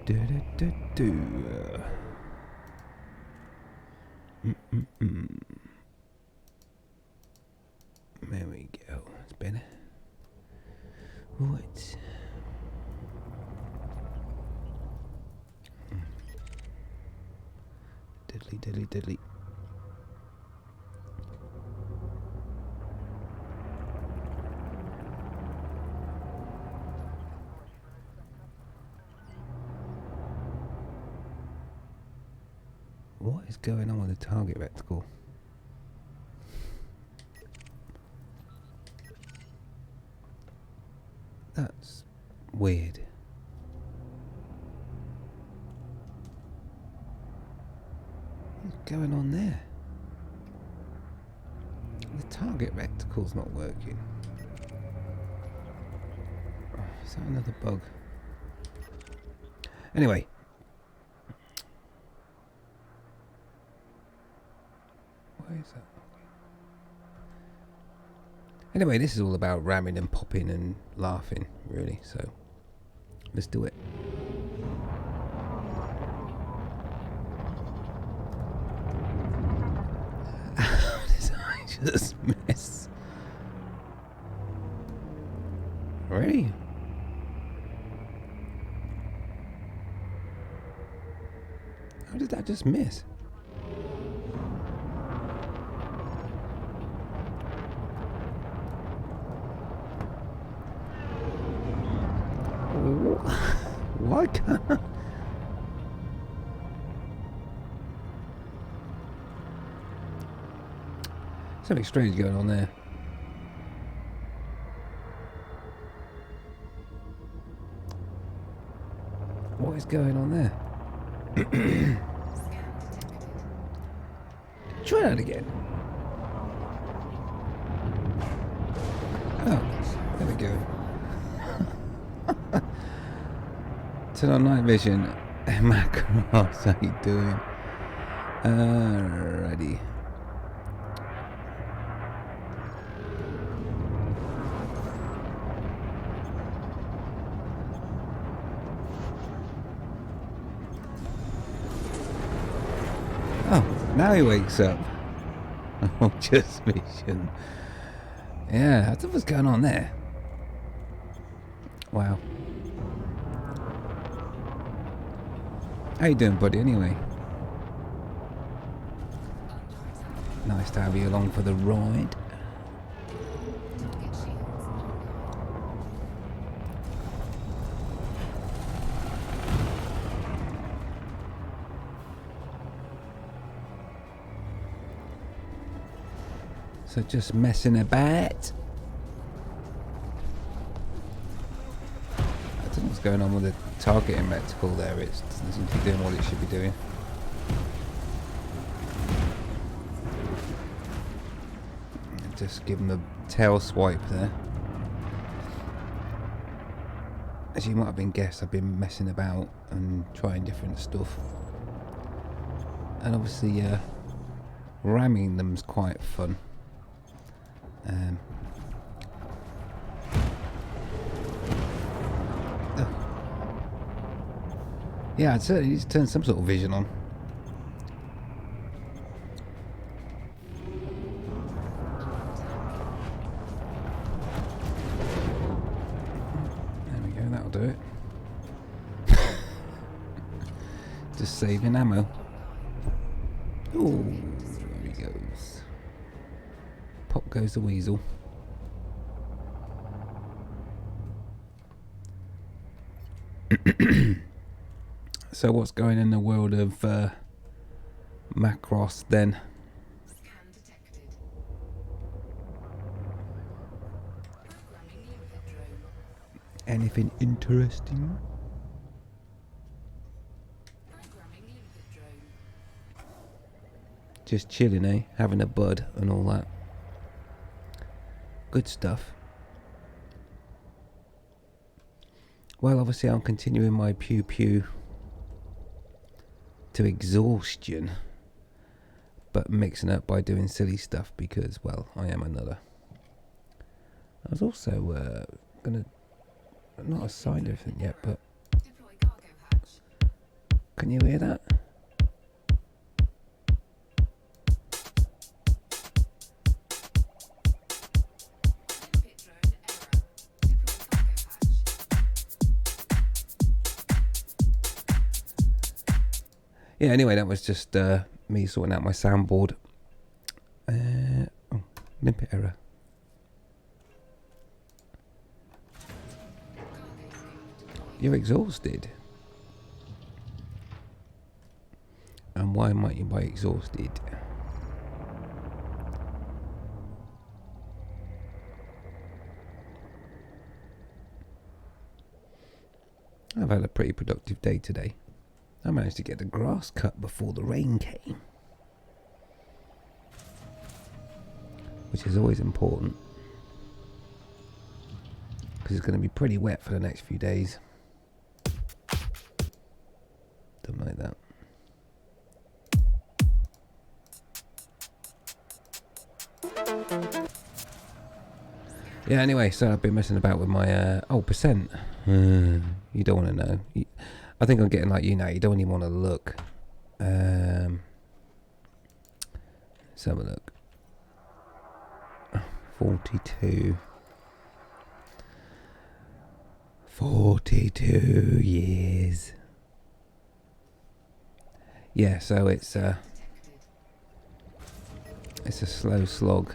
Do-do-do-do. Mm-mm-mm. There we go. It's better. What? Diddly, diddly, diddly. What is going on with the target reticle? That's weird. What's going on there? The target reticle's not working. Oh, is that another bug? Anyway. Where is that? Anyway, this is all about ramming and popping and laughing, really, so let's do it. How did I just miss? Really? How did that just miss? Why can't I? Something strange going on there. What is going on there? Try that again. Oh, there we go. Turn on night vision. Macross, how you doing? Alrighty. Oh, now he wakes up. Oh, just vision. Yeah, I don't know what's going on there. Wow. How you doing, buddy, anyway? Nice to have you along for the ride. So just messing about. I don't know what's going on with the targeting reticle there. It doesn't seem to be doing what it should be doing. Just give him a tail swipe there. As you might have been guessed, I've been messing about and trying different stuff. And obviously ramming them's quite fun. Yeah, I'd certainly need to turn some sort of vision on. There we go, that'll do it. Just saving ammo. Oh, there he goes. Pop goes the weasel. So what's going in the world of Macross then? Scan detected. Programming limpet drone. Anything interesting? Programming limpet drone. Just chilling, eh? Having a bud and all that. Good stuff. Well, obviously I'm continuing my Pew Pew to exhaustion, but mixing up by doing silly stuff because, well, I am a nutter. I was also gonna, not assigned everything yet, but Deploy cargo hatch. Can you hear that? Limpet drone error. Deploy cargo hatch. Yeah, anyway, that was just me sorting out my soundboard. Oh, limpet error. Cargo scoop deployed. You're exhausted. And why might you be exhausted? I've had a pretty productive day today. I managed to get the grass cut before the rain came, which is always important because it's going to be pretty wet for the next few days. Something like that. Yeah, anyway, so I've been messing about with my percent. You don't want to know. I think I'm getting like you now. You don't even want to look. Let's have a look. 42. 42 years. Yeah, so it's a slow slog.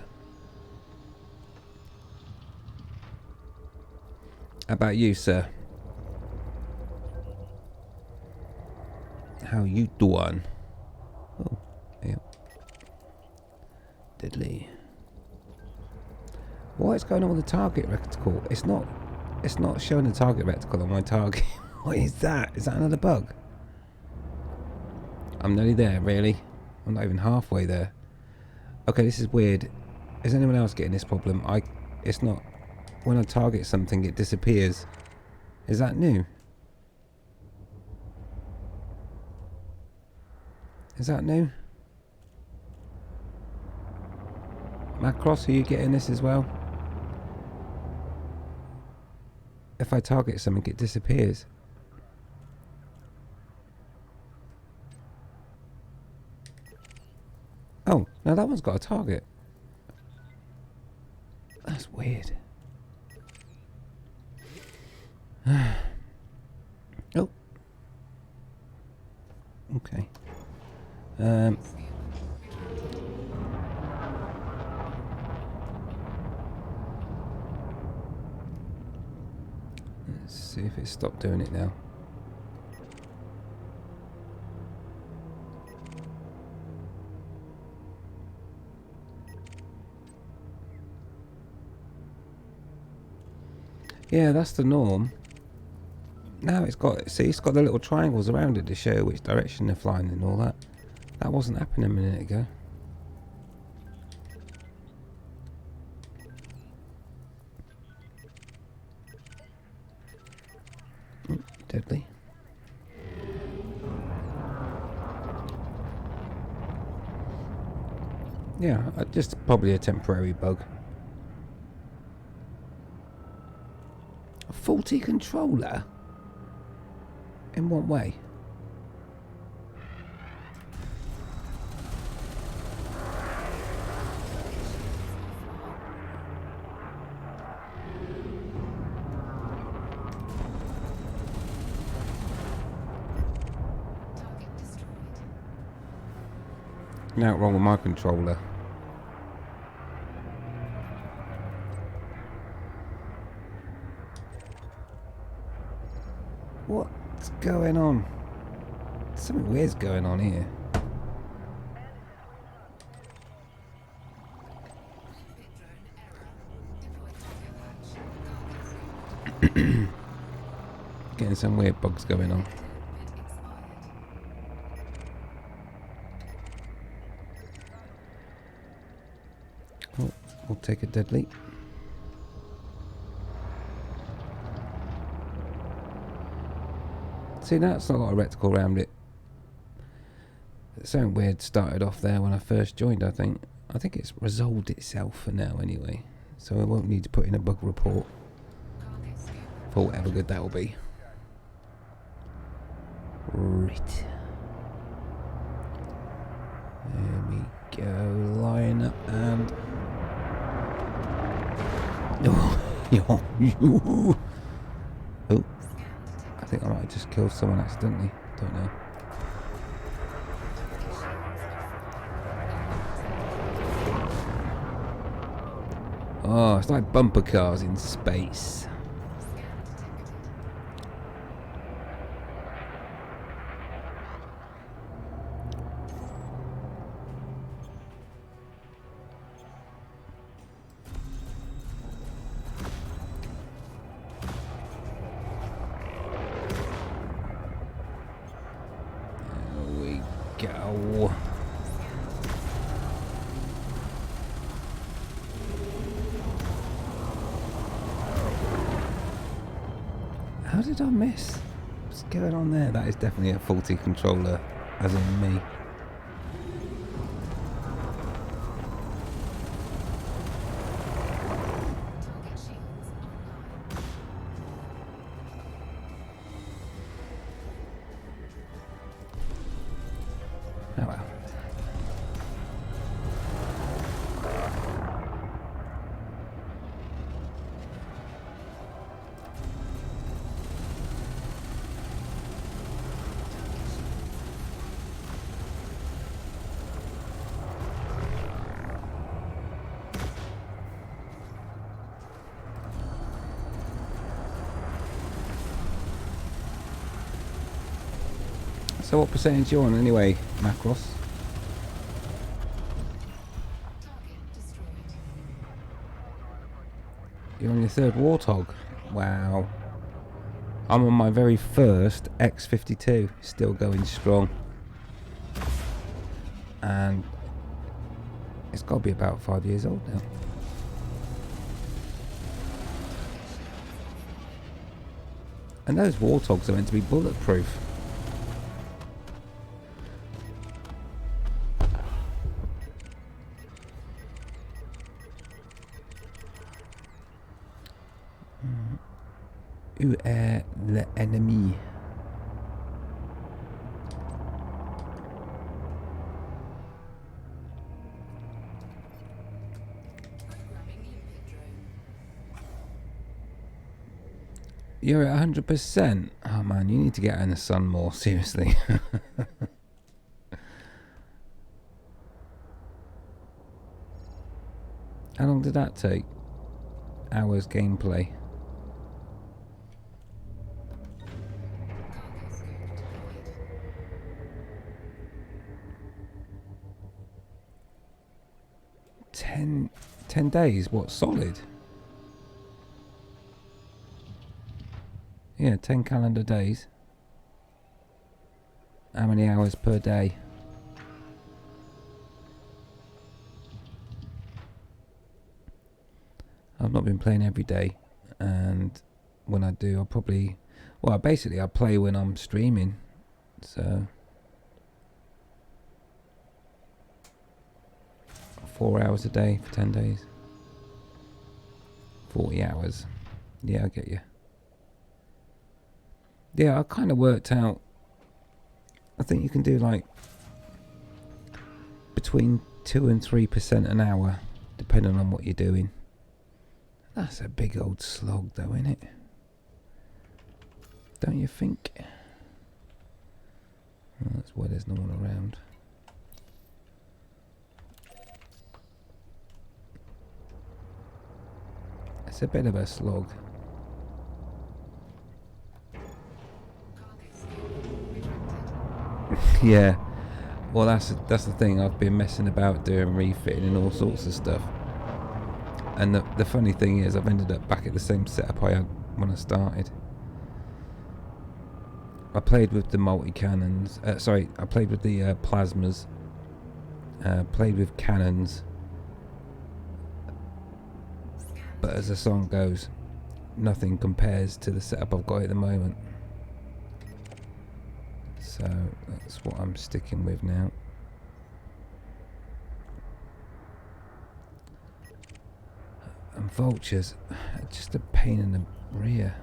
How about you, sir? How you doing? Oh, yeah. Deadly. What is going on with the target reticle? It's not showing the target reticle on my target. What is that? Is that another bug? I'm nearly there, really. I'm not even halfway there. Okay, this is weird. Is anyone else getting this problem? It's not. When I target something, it disappears. Is that new? Is that new? Macross, are you getting this as well? If I target something, it disappears. Oh, now that one's got a target. That's weird. Oh. Okay. Let's see if it stopped doing it now. Yeah, that's the norm. Now it's got the little triangles around it to show which direction they're flying and all that. That wasn't happening a minute ago. Deadly. Yeah, just probably a temporary bug. A faulty controller? In what way? Target destroyed. Now wrong with my controller. What's going on? Something weird's going on here. Limpet drone error. Deploy cargo hatch. Getting some weird bugs going on. Limpet expired. Oh, we'll take a deadly. See, now it's not got a reticle around it. Something weird started off there when I first joined, I think. I think it's resolved itself for now anyway. So I won't need to put in a bug report Cargo scoop. for whatever good that will be. Right. There we go. Line up and... Oh, oh, I think I might have just killed someone accidentally. Don't know. Oh, it's like bumper cars in space. There we go. How did I miss? What's going on there? That is definitely a faulty controller, as in me. Target shields online. Oh well. So what percentage are you on anyway, Macross? Target destroyed. You're on your third Warthog. Wow. I'm on my very first X52. Still going strong. And it's got to be about 5 years old now. And those Warthogs are meant to be bulletproof. Où est l'ennemi? Programming input drone. You're at 100%. Oh man, you need to get out in the sun more, seriously. How long did that take? Hours gameplay. Cargo scope deployed. 10 days? What, solid? Yeah, 10 calendar days. How many hours per day? I've not been playing every day, and when I do, I'll probably... Well, basically, I play when I'm streaming, so... 4 hours a day for 10 days. 40 hours. Yeah, I get you. Yeah, I kind of worked out... I think you can do like... between 2 and 3% an hour, depending on what you're doing. That's a big old slog though, isn't it? Don't you think? Well, that's why there's no one around. It's a bit of a slog. Cargo scope retracted. Yeah. Well, that's the thing. I've been messing about doing refitting and all sorts of stuff. And the funny thing is, I've ended up back at the same setup I had when I started. I played with the multi-cannons. Sorry, I played with the plasmas. Played with cannons. But as the song goes, nothing compares to the setup I've got at the moment. So that's what I'm sticking with now. And vultures, just a pain in the rear.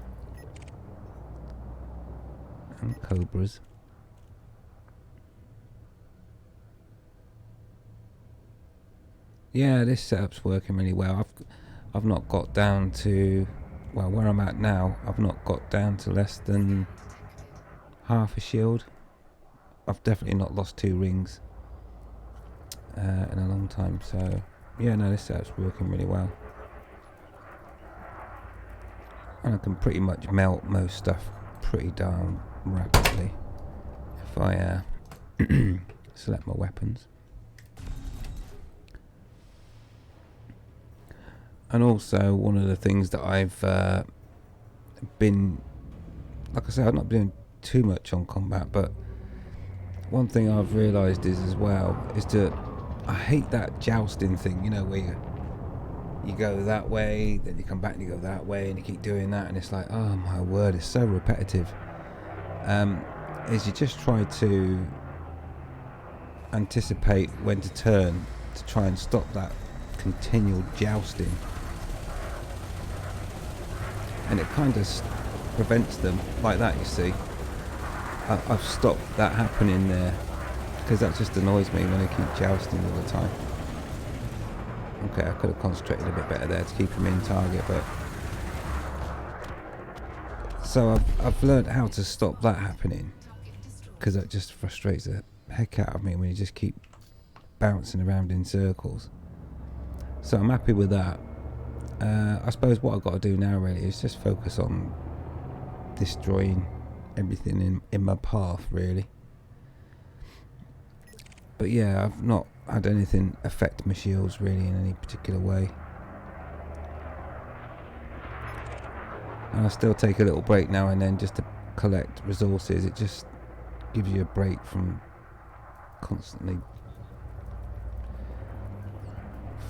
And cobras. Yeah, this setup's working really well. I've not got down to, well, where I'm at now, I've not got down to less than half a shield. I've definitely not lost 2 rings in a long time. So yeah, no, this setup's working really well. And I can pretty much melt most stuff pretty darn rapidly if I select my weapons. And also, one of the things that I've been, like I say, I've not been doing too much on combat, but one thing I've realised is as well is that I hate that jousting thing, you know, where you go that way, then you come back and you go that way, and you keep doing that, and it's like, oh my word, it's so repetitive. Is you just try to anticipate when to turn to try and stop that continual jousting. And it kind of prevents them like that, you see. I've stopped that happening there because that just annoys me when they keep jousting all the time. Okay, I could have concentrated a bit better there to keep them in target, but so I've learned how to stop that happening, because that just frustrates the heck out of me when you just keep bouncing around in circles. So I'm happy with that. I suppose what I've got to do now really is just focus on destroying everything in my path, really. But yeah, I've not had anything affect my shields really in any particular way. And I still take a little break now and then just to collect resources. It just gives you a break from constantly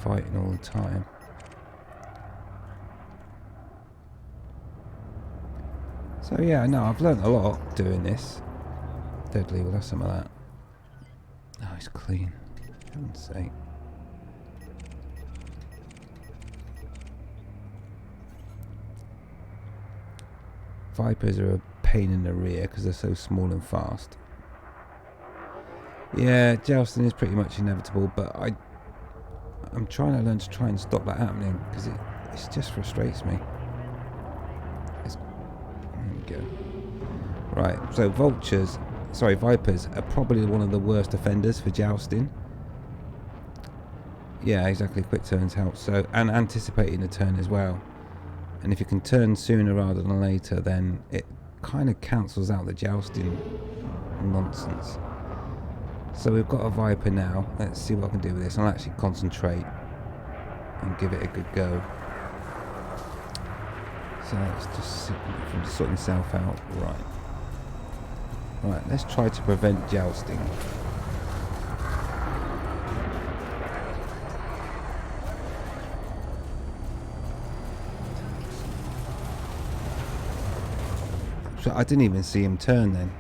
fighting all the time. So yeah, no, I've learnt a lot doing this. Deadly, we'll have some of that. Oh, it's clean. For heaven's sake. Vipers are a pain in the rear because they're so small and fast. Yeah, jousting is pretty much inevitable, but I'm trying to learn to try and stop that happening because it just frustrates me. There we go. Right, so Vipers are probably one of the worst offenders for jousting. Yeah, exactly, quick turns help. So, and anticipating a turn as well. And if you can turn sooner rather than later, then it kind of cancels out the jousting nonsense. So we've got a Viper now. Let's see what I can do with this. I'll actually concentrate and give it a good go. So let's just see if I'm sorting myself out. Right, let's try to prevent jousting. So I didn't even see him turn then.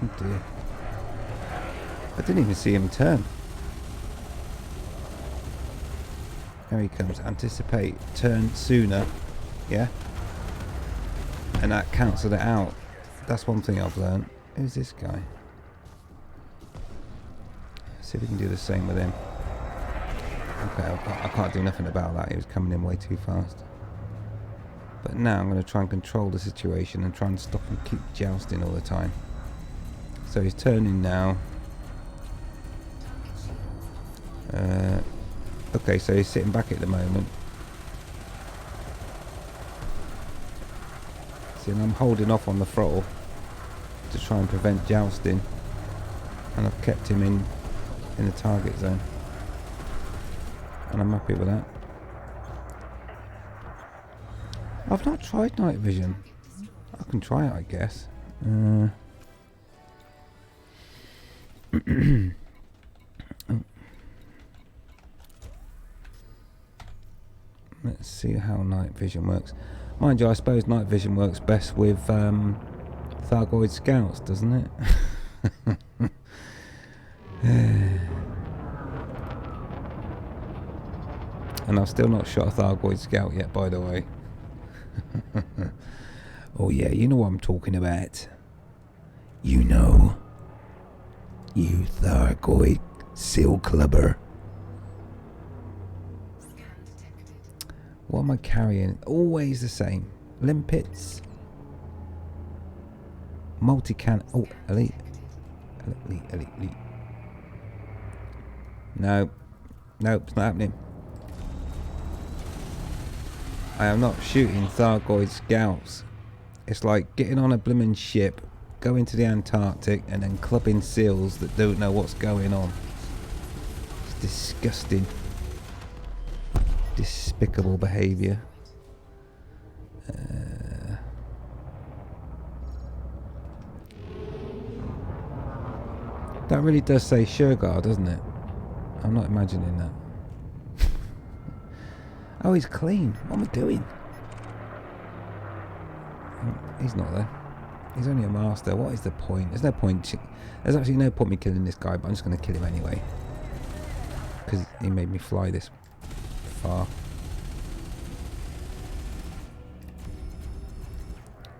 Oh dear. I didn't even see him turn. Here he comes. Anticipate. Turn sooner. Yeah? And that cancelled it out. That's one thing I've learned. Who's this guy? Let's see if we can do the same with him. Okay, I can't do nothing about that. He was coming in way too fast. But now I'm going to try and control the situation and try and stop him keep jousting all the time. So he's turning now. Okay, so he's sitting back at the moment. See, and I'm holding off on the throttle to try and prevent jousting. And I've kept him in the target zone. And I'm happy with that. I've not tried night vision. I can try it, I guess. Let's see how night vision works. Mind you, I suppose night vision works best with Thargoid scouts, doesn't it? And I've still not shot a Thargoid scout yet, by the way. Oh yeah, you know what I'm talking about. You know. You Thargoid Seal clubber. Scan detected. What am I carrying? Always the same. Limpets. Multi-can. Oh, elite. Elite. No. Nope, it's not happening. I am not shooting Thargoid scouts. It's like getting on a blooming ship, going to the Antarctic, and then clubbing seals that don't know what's going on. It's disgusting. Despicable behaviour. That really does say Shergar, doesn't it? I'm not imagining that. Oh, he's clean. What am I doing? Oh, he's not there. He's only a master. What is the point? There's no point. There's actually no point me killing this guy, but I'm just going to kill him anyway. Because he made me fly this far.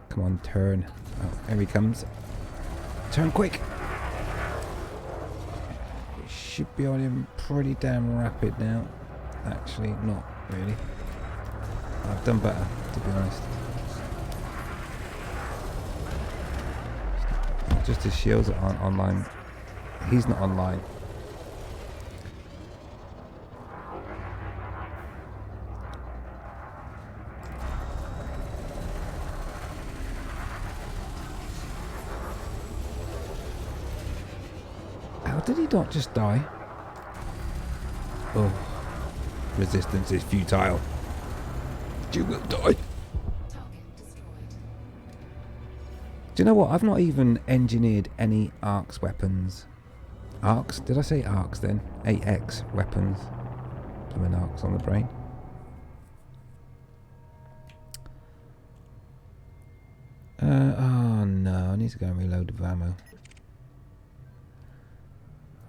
Come on, turn. Oh, here he comes. Turn quick. It should be on him pretty damn rapid now. Actually, not really. I've done better, to be honest. Just his shields aren't online. He's not online. How did he not just die? Oh. Resistance is futile. You will die. Target destroyed. Do you know what? I've not even engineered any ARX weapons. ARX? Did I say ARX then? AX weapons. Blooming ARX on the brain. Oh no, I need to go and reload the ammo.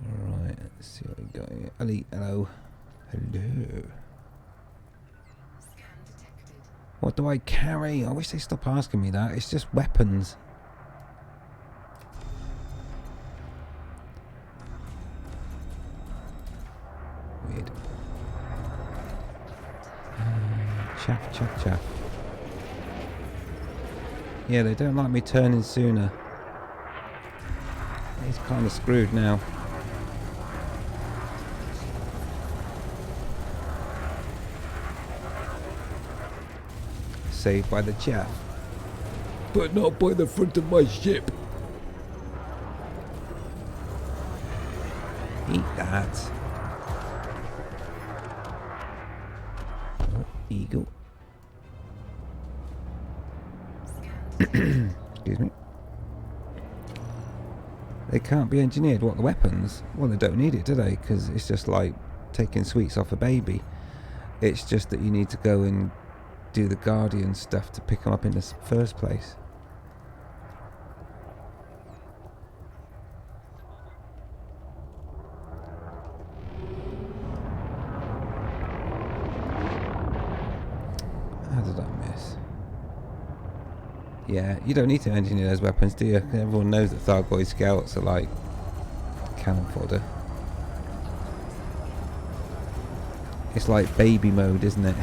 Alright, let's see what we got here. Elite, hello. Hello. Scan detected. What do I carry? I wish they'd stop asking me that. It's just weapons. Weird. Chaff. Yeah, they don't like me turning sooner. He's kind of screwed now. Saved by the chaff. But not by the front of my ship. Eat that. Oh, eagle. Excuse me. They can't be engineered. What, the weapons? Well, they don't need it, do they? Because it's just like taking sweets off a baby. It's just that you need to go and do the Guardian stuff to pick them up in the first place. How did I miss? Yeah, you don't need to engineer those weapons, do you? Everyone knows that Thargoid scouts are like cannon fodder. It's like baby mode, isn't it?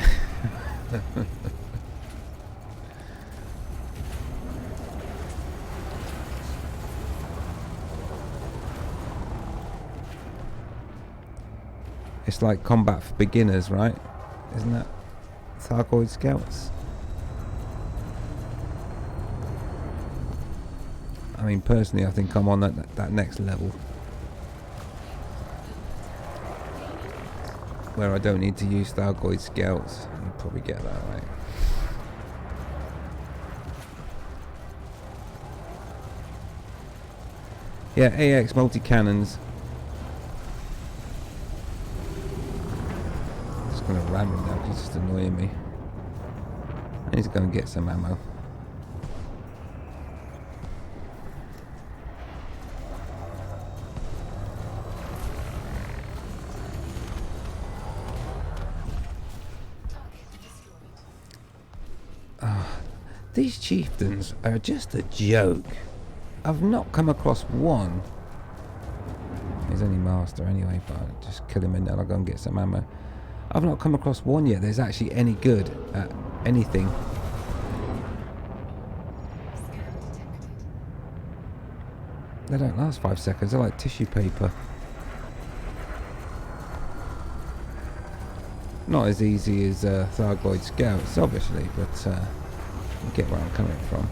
It's like combat for beginners, right? Isn't that Thargoid scouts? I mean, personally, I think I'm on that next level where I don't need to use Thargoid scouts. You'll probably get that right. Yeah, AX multi-cannons. I'm just going to ram him now, he's just annoying me. I need to go and get some ammo. These chieftains are just a joke. I've not come across one. He's only master anyway, but I'll just kill him and then I'll go and get some ammo. I've not come across one yet that's actually any good at anything. Scan detected. They don't last 5 seconds. They're like tissue paper. Not as easy as Thargoid Scouts, obviously, but you get where I'm coming from.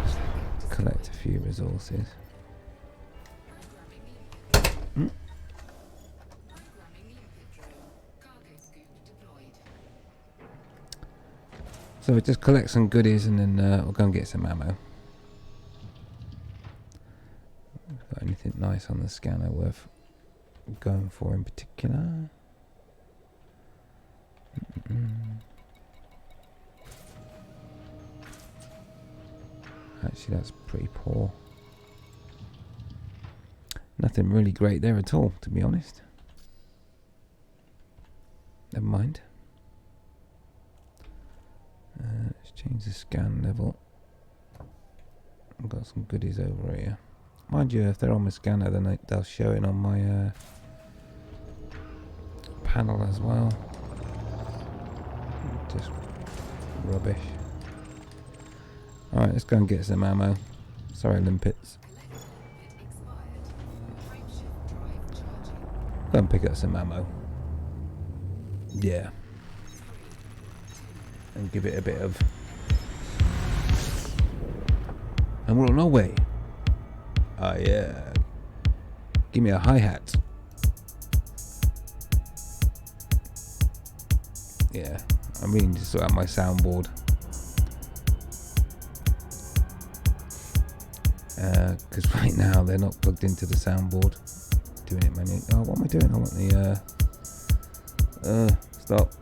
Just collect a few resources. Programming limpet drone. Cargo scoop deployed. So we just collect some goodies and then we'll go and get some ammo. Got anything nice on the scanner worth going for in particular? Actually, that's pretty poor. Nothing really great there at all, to be honest. Never mind. Let's change the scan level. I've got some goodies over here. Mind you, if they're on my scanner, then they'll show it on my panel as well. Just rubbish. Alright, let's go and get some ammo. Sorry, limpets. Elect limpet expired. Frameshift drive charging. Go and pick up some ammo. Yeah. And give it a bit of... And we're on our way. Oh yeah. Give me a hi-hat. Yeah, I mean to sort out my soundboard. Because right now they're not plugged into the soundboard. Doing it manually. Oh, what am I doing? I want the stop.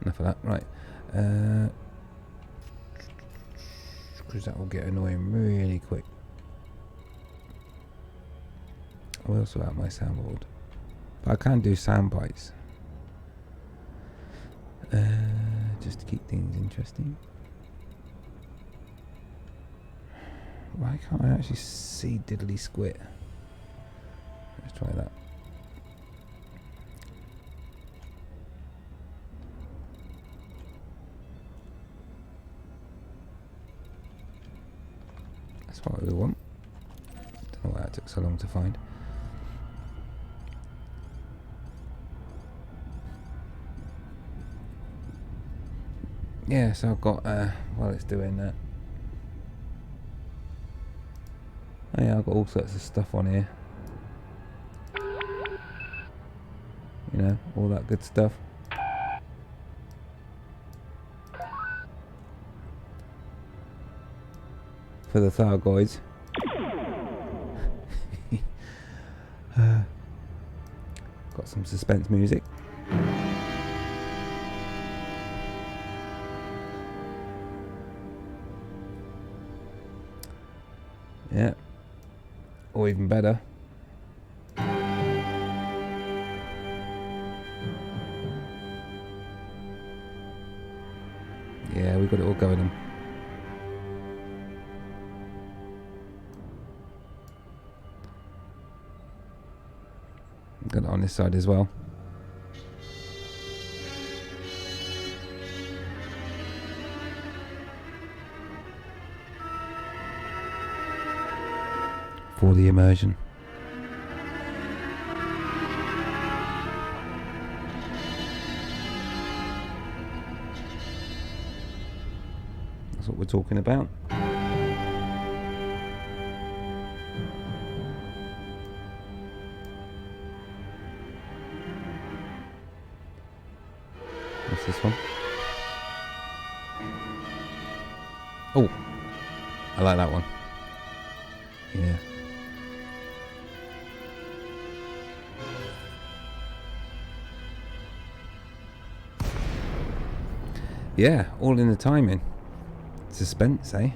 Enough of that, right. Because that will get annoying really quick. I will sort out my soundboard. But I can do sound bites. Just to keep things interesting. Why can't I actually see diddly squit? Let's try that. That's what we want. Don't know why that took so long to find. Yeah, so I've got, while it's doing that. Oh yeah, I've got all sorts of stuff on here. You know, all that good stuff. For the Thargoids. Got some suspense music. Yeah. Or even better. Yeah, we got it all going on. Got it on this side as well. For the immersion. That's what we're talking about. What's this one? Oh, I like that one. Yeah. Yeah, all in the timing. Suspense, eh?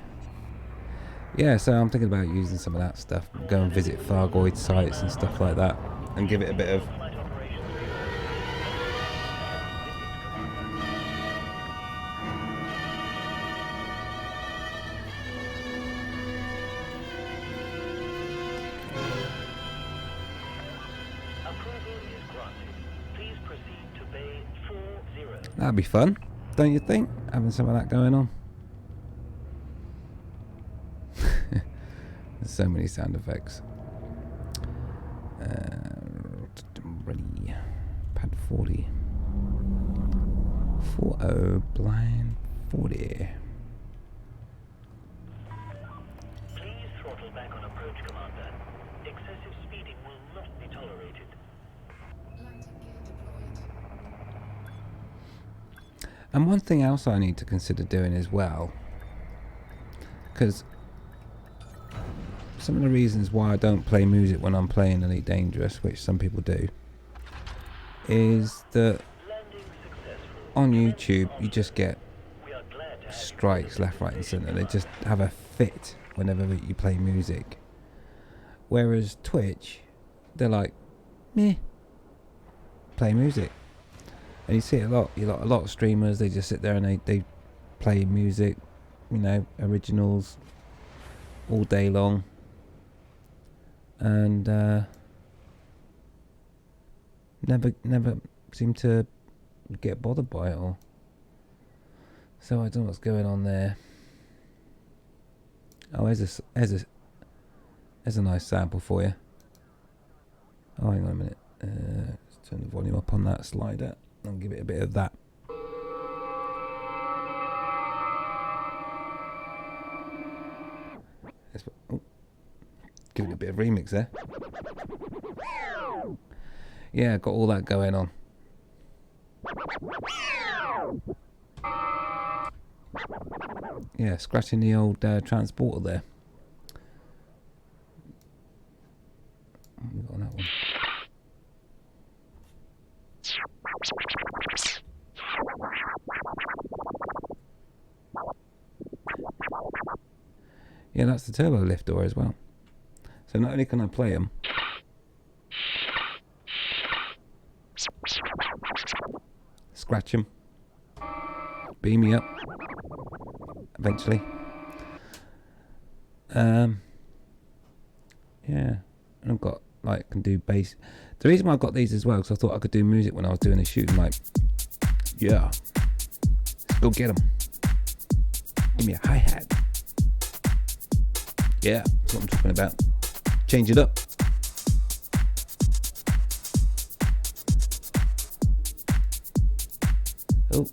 Yeah, so I'm thinking about using some of that stuff. Go and visit Thargoid sites and stuff like that. And give it a bit of That'd be fun, don't you think? Having some of that going on. There's so many sound effects. Ready. Pad 40. 40 blind 40. Please throttle back on approach, Commander. Excessive speeding will not be tolerated. Landing gear deployed. And one thing else I need to consider doing as well, because some of the reasons why I don't play music when I'm playing Elite Dangerous, which some people do, is that Landing successful. on YouTube you just get We are glad to have strikes left, right and centre. They just have a fit whenever you play music. Whereas Twitch, they're like, meh, play music. And you see it a lot. A lot of streamers, they just sit there and they play music, you know, originals all day long. And never seem to get bothered by it all. So I don't know what's going on there. Oh, there's a nice sample for you. Oh, hang on a minute. Let's turn the volume up on that slider and give it a bit of that. Oh, give it a bit of remix there. Yeah, got all that going on. Yeah, scratching the old transporter there. We got on that one. Yeah, that's the turbo lift door as well. So not only can I play them, scratch them, beam me up eventually. Yeah, and I've got like can do bass. The reason why I got these as well, because I thought I could do music when I was doing a shooting. Like, yeah, let's go get them. Give me a hi hat. Yeah, that's what I'm talking about. Change it up. Oh.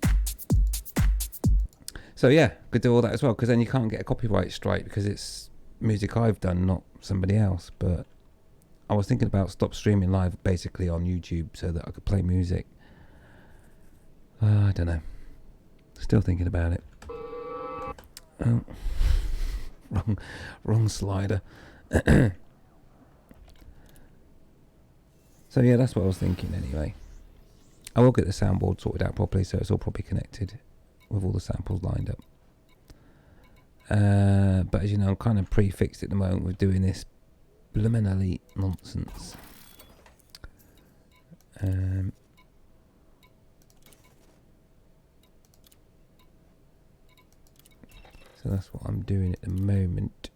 So yeah, could do all that as well, because then you can't get a copyright strike because it's music I've done, not somebody else. But I was thinking about stop streaming live basically on YouTube so that I could play music. I don't know. Still thinking about it. Oh, wrong slider. So yeah, that's what I was thinking anyway. I will get the soundboard sorted out properly so it's all properly connected with all the samples lined up. But as you know, I'm kind of prefixed at the moment with doing this bloomin' nonsense. So that's what I'm doing at the moment.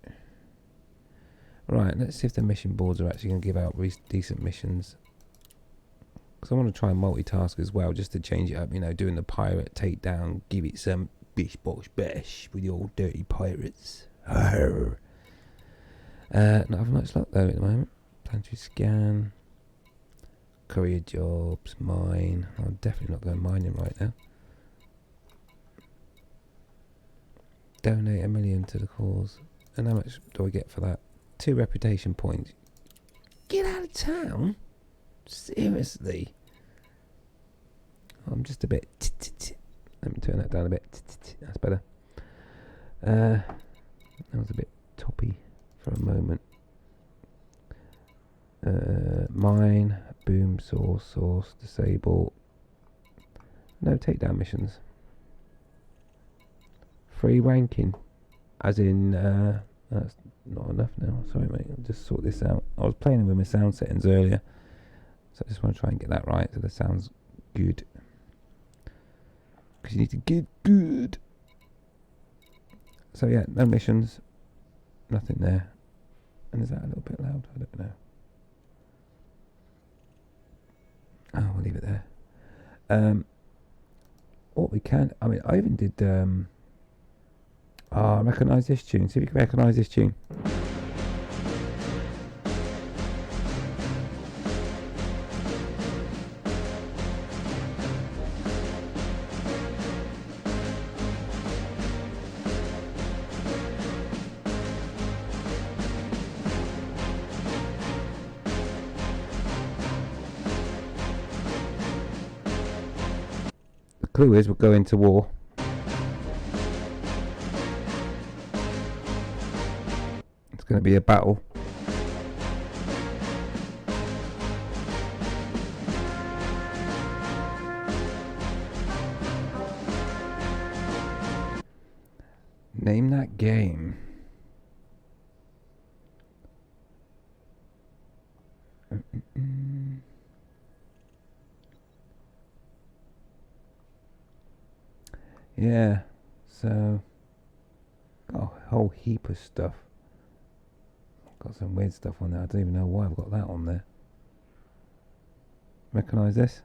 Right, let's see if the mission boards are actually going to give out decent missions. Because I want to try and multitask as well, just to change it up, you know, doing the pirate takedown, give it some bish bosh bash with the old dirty pirates. Arr. Not having much luck though at the moment. Planetary scan, courier jobs, mine. I'm definitely not going mining right now. Donate 1 million to the cause. And how much do I get for that? 2 reputation points. Get out of town? Seriously? I'm just a bit... Let me turn that down a bit. That's better. That was a bit toppy for a moment. Mine, boom, source, disable. No takedown missions. Free ranking. As in, that's not enough now. Sorry, mate. I'll just sort this out. I was playing with my sound settings earlier, so I just want to try and get that right so that sounds good. Because you need to get good. So yeah, no missions. Nothing there. And is that a little bit loud? I don't know. Oh, we'll leave it there. what we can, I mean, I even did, I recognise this tune. See if you can recognise this tune. The clue is we're going to war. It's going to be a battle. Name that game. Yeah, so got a whole heap of stuff. Got some weird stuff on there. I don't even know why I've got that on there. Recognise this?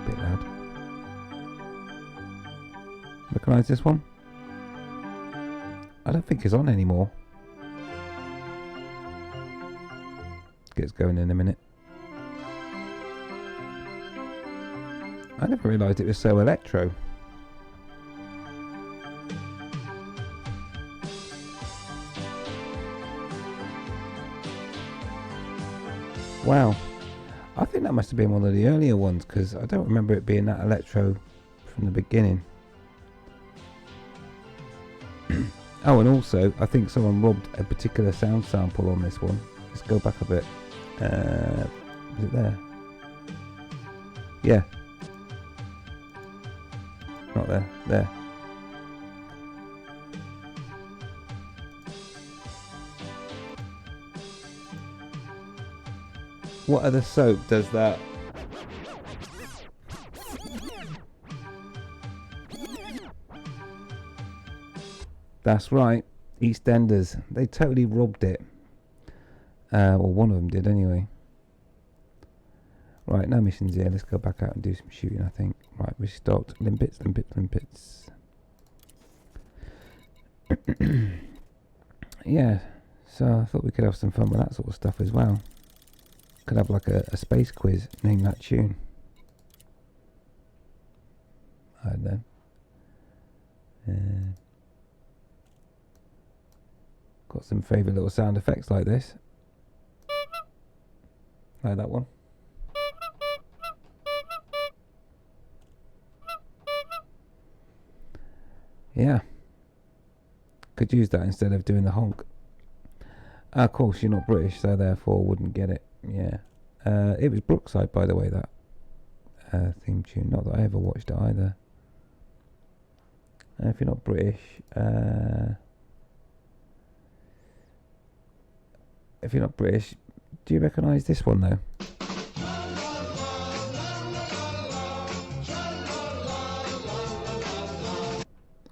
Bit loud. Recognise this one? I don't think it's on anymore. Gets going in a minute. I never realised it was so electro. Wow. I think that must have been one of the earlier ones because I don't remember it being that electro from the beginning. Oh, and also, I think someone robbed a particular sound sample on this one. Let's go back a bit. Was it there? Yeah. Not there. There. What other soap does that? That's right. EastEnders. They totally robbed it. Well, one of them did anyway. Right, no missions here. Let's go back out and do some shooting, I think. Right, we stopped. Limpets, limpets, limpets. Yeah, so I thought we could have some fun with that sort of stuff as well. Could have like a space quiz. Name that tune. I don't know. Got some favourite little sound effects like this. Like that one. Yeah. Could use that instead of doing the honk. Of course, you're not British, so therefore wouldn't get it. Yeah. It was Brookside, by the way, that theme tune. Not that I ever watched it either. If you're not British, do you recognise this one though?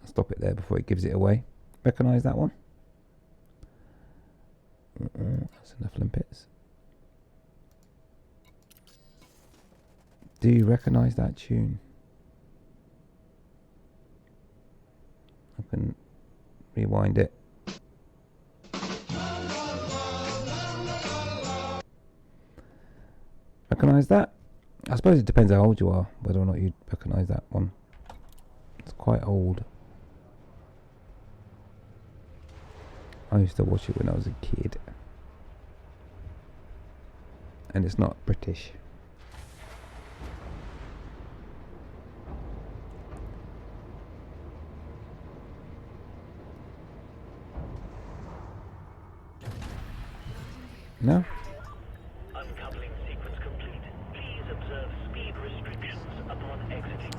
I'll stop it there before it gives it away. Recognise that one? That's enough limpets. Do you recognise that tune? I can rewind it. Recognise that? I suppose it depends how old you are, whether or not you recognise that one. It's quite old. I used to watch it when I was a kid. And it's not British. No? Uncoupling sequence complete. Please observe speed restrictions upon exiting.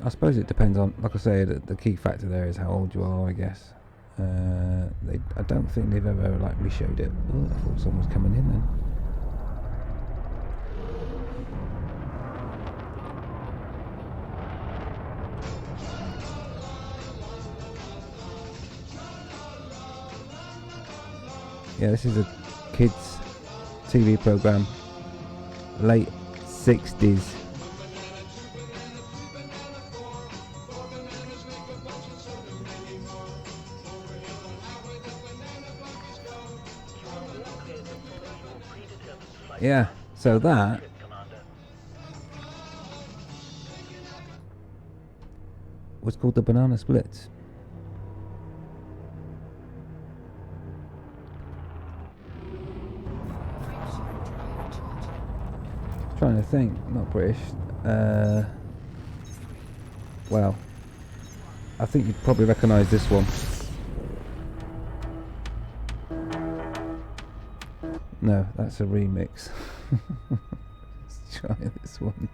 I suppose it depends on, like I say, the key factor there is how old you are, I guess. I don't think they've ever like re-showed it. Oh, I thought someone was coming in then. Yeah, this is a kids TV program, late 60s. Yeah, so that was called the Banana Splits. Trying to think, not British. Well, I think you'd probably recognise this one. No, that's a remix. Let's try this one.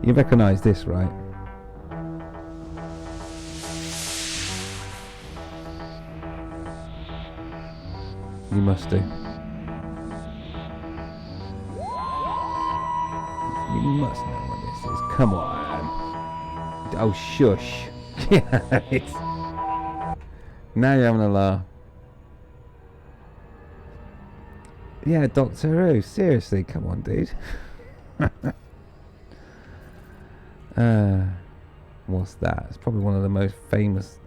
You recognise this, right? You must do. You must know what this is. Come on. Oh, shush. Yes. Now you're having a laugh. Yeah, Doctor Who. Seriously, come on, dude. What's that? It's probably one of the most famous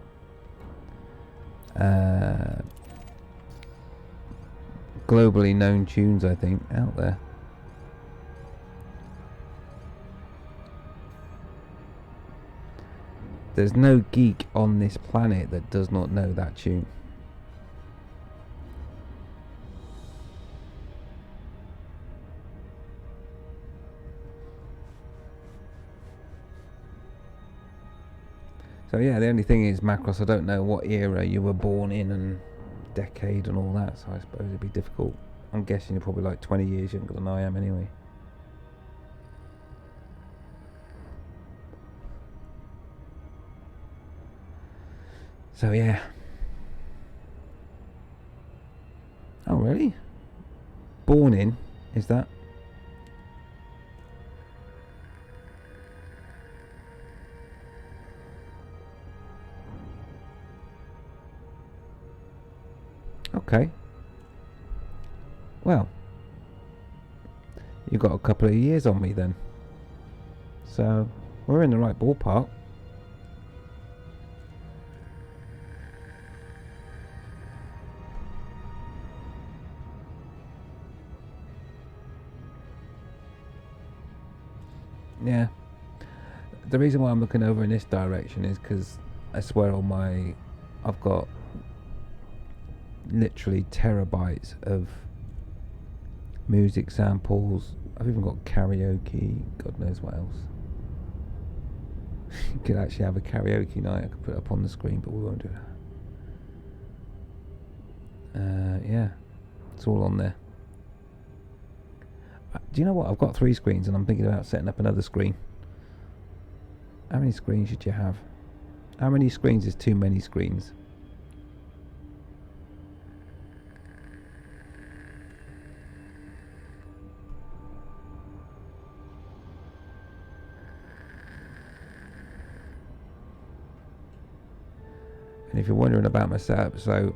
globally known tunes, I think, out there. There's no geek on this planet that does not know that tune. So yeah, the only thing is, Macross, I don't know what era you were born in and decade and all that, so I suppose it'd be difficult. I'm guessing you're probably like 20 years younger than I am anyway. So yeah. Oh really? Born in, is that? Okay. Well, you got a couple of years on me then. So we're in the right ballpark. Yeah. The reason why I'm looking over in this direction is because I swear on my... I've got literally terabytes of music samples. I've even got karaoke, God knows what else. You could actually have a karaoke night. I could put it up on the screen, but we won't do that. Yeah, it's all on there. Do you know what? I've got 3 screens and I'm thinking about setting up another screen. How many screens should you have? How many screens is too many screens? And if you're wondering about my setup, so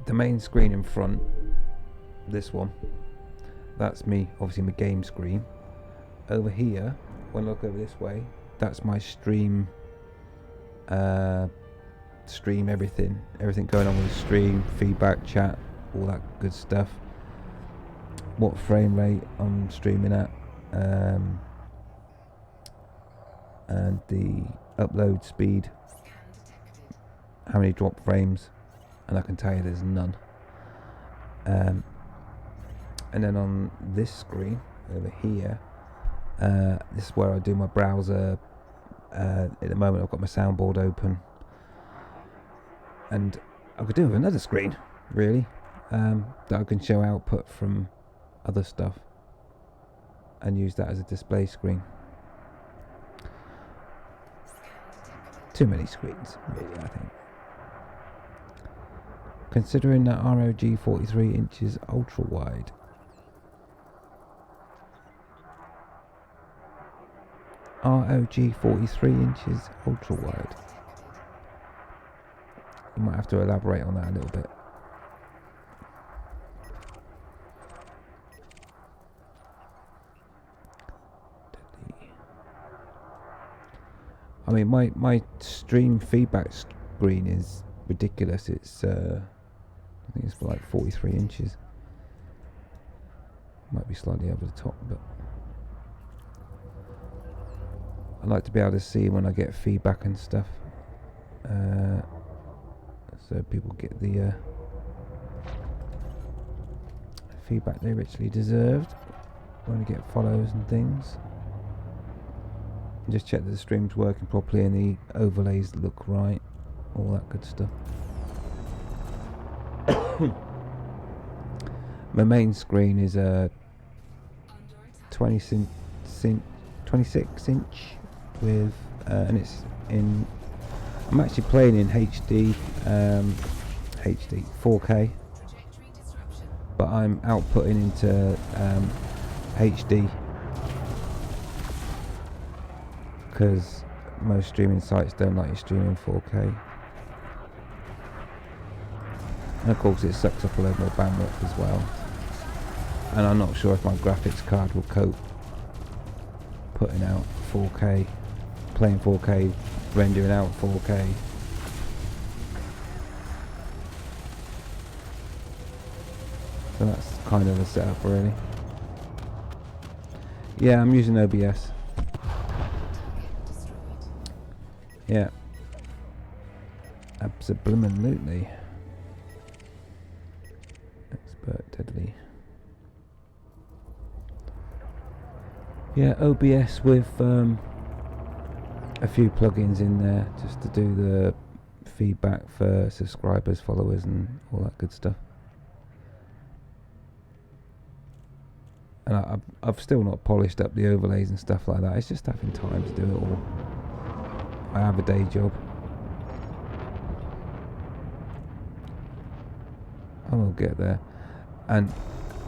the main screen in front, this one, that's me, obviously my game screen. Over here, when I look over this way, that's my stream everything going on with the stream, feedback, chat, all that good stuff, what frame rate I'm streaming at, and the upload speed, how many drop frames, and I can tell you there's none. And then on this screen over here, this is where I do my browser. At the moment I've got my soundboard open, and I could do with another screen really, that I can show output from other stuff and use that as a display screen. Too many screens really, I think. Considering that ROG 43 inches ultra wide. ROG 43 inches ultra wide. You might have to elaborate on that a little bit. mean, my stream feedback screen is ridiculous. It's I think it's like 43 inches. Might be slightly over the top, but I like to be able to see when I get feedback and stuff, so people get the feedback they richly deserved when I get follows and things. Just check that the stream's working properly and the overlays look right, all that good stuff. My main screen is a 26 inch with and it's in, I'm actually playing in HD 4K, but I'm outputting into HD because most streaming sites don't like you streaming 4K, and of course it sucks up a lot more bandwidth as well, and I'm not sure if my graphics card will cope putting out 4K, playing 4K, rendering out 4K. So that's kind of the setup really. Yeah, I'm using OBS. Yeah. Absolutely. Expert deadly. Yeah, OBS with a few plugins in there just to do the feedback for subscribers, followers and all that good stuff. And I've still not polished up the overlays and stuff like that. It's just having time to do it all. I have a day job. I will get there. And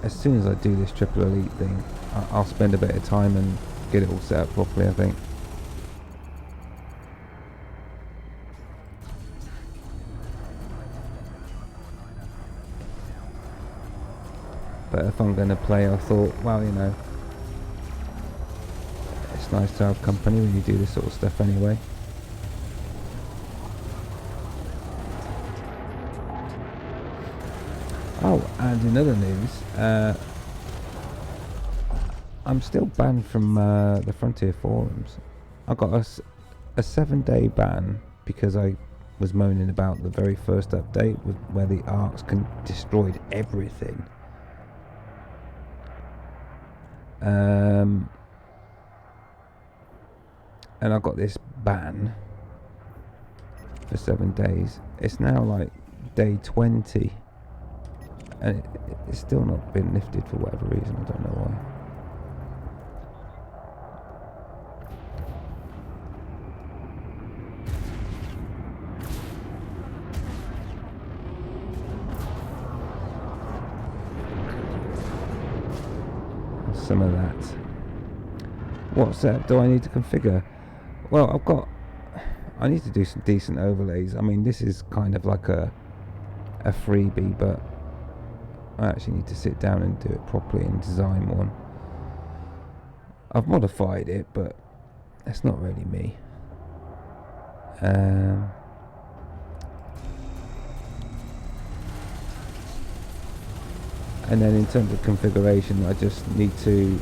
as soon as I do this triple elite thing, I'll spend a bit of time and get it all set up properly, I think. But if I'm going to play, I thought, well, you know, it's nice to have company when you do this sort of stuff anyway. Oh, and in other news, I'm still banned from the Frontier forums. I got a 7-day ban because I was moaning about the very first update where the arcs destroyed everything. And I got this ban for 7 days. It's now like day 20 and it's still not been lifted for whatever reason. I don't know why. Some of that. What setup do I need to configure? Well, I need to do some decent overlays. I mean, this is kind of like a freebie, but I actually need to sit down and do it properly and design one. I've modified it, but it's not really me. And then in terms of configuration, I just need to,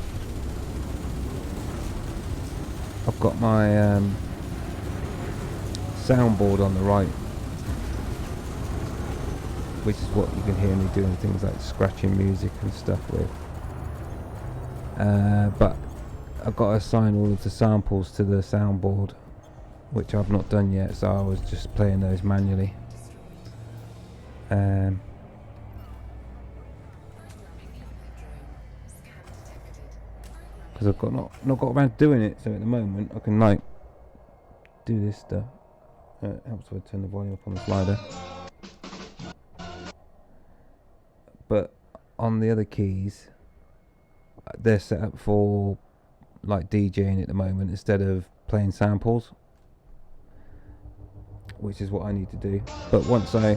I've got my soundboard on the right, which is what you can hear me doing things like scratching music and stuff with. But I've got to assign all of the samples to the soundboard, which I've not done yet, so I was just playing those manually. Because I've not got around to doing it, so at the moment I can like do this stuff. It helps if I turn the volume up on the slider. But on the other keys, they're set up for like DJing at the moment instead of playing samples, which is what I need to do. But once I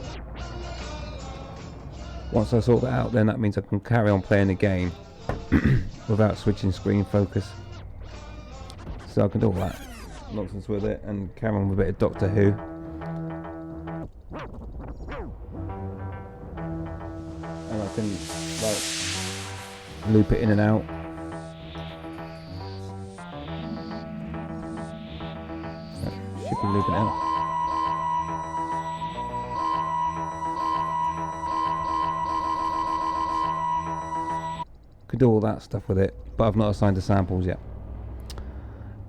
sort that out, then that means I can carry on playing the game without switching screen focus. So I can do all that. nonsense with it and carry on with a bit of Doctor Who. And I can like loop it in and out. Should be looping it out. Could do all that stuff with it, but I've not assigned the samples yet.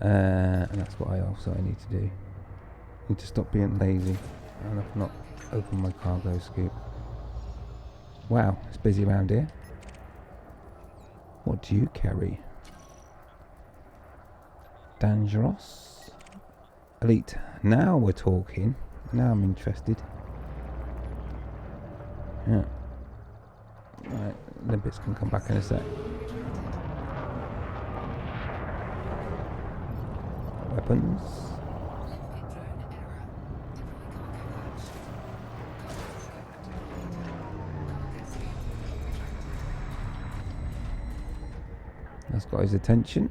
And that's what I need to do. Need to stop being lazy, and I've not opened my cargo scoop. Wow, it's busy around here. What do you carry? Dangerous. Elite. Now we're talking. Now I'm interested. Yeah. Right, Limpets can come back in a sec. Weapons. That's got his attention.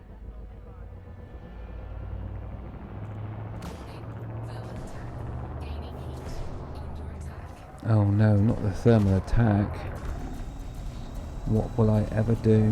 Oh no, not the thermal attack. What will I ever do?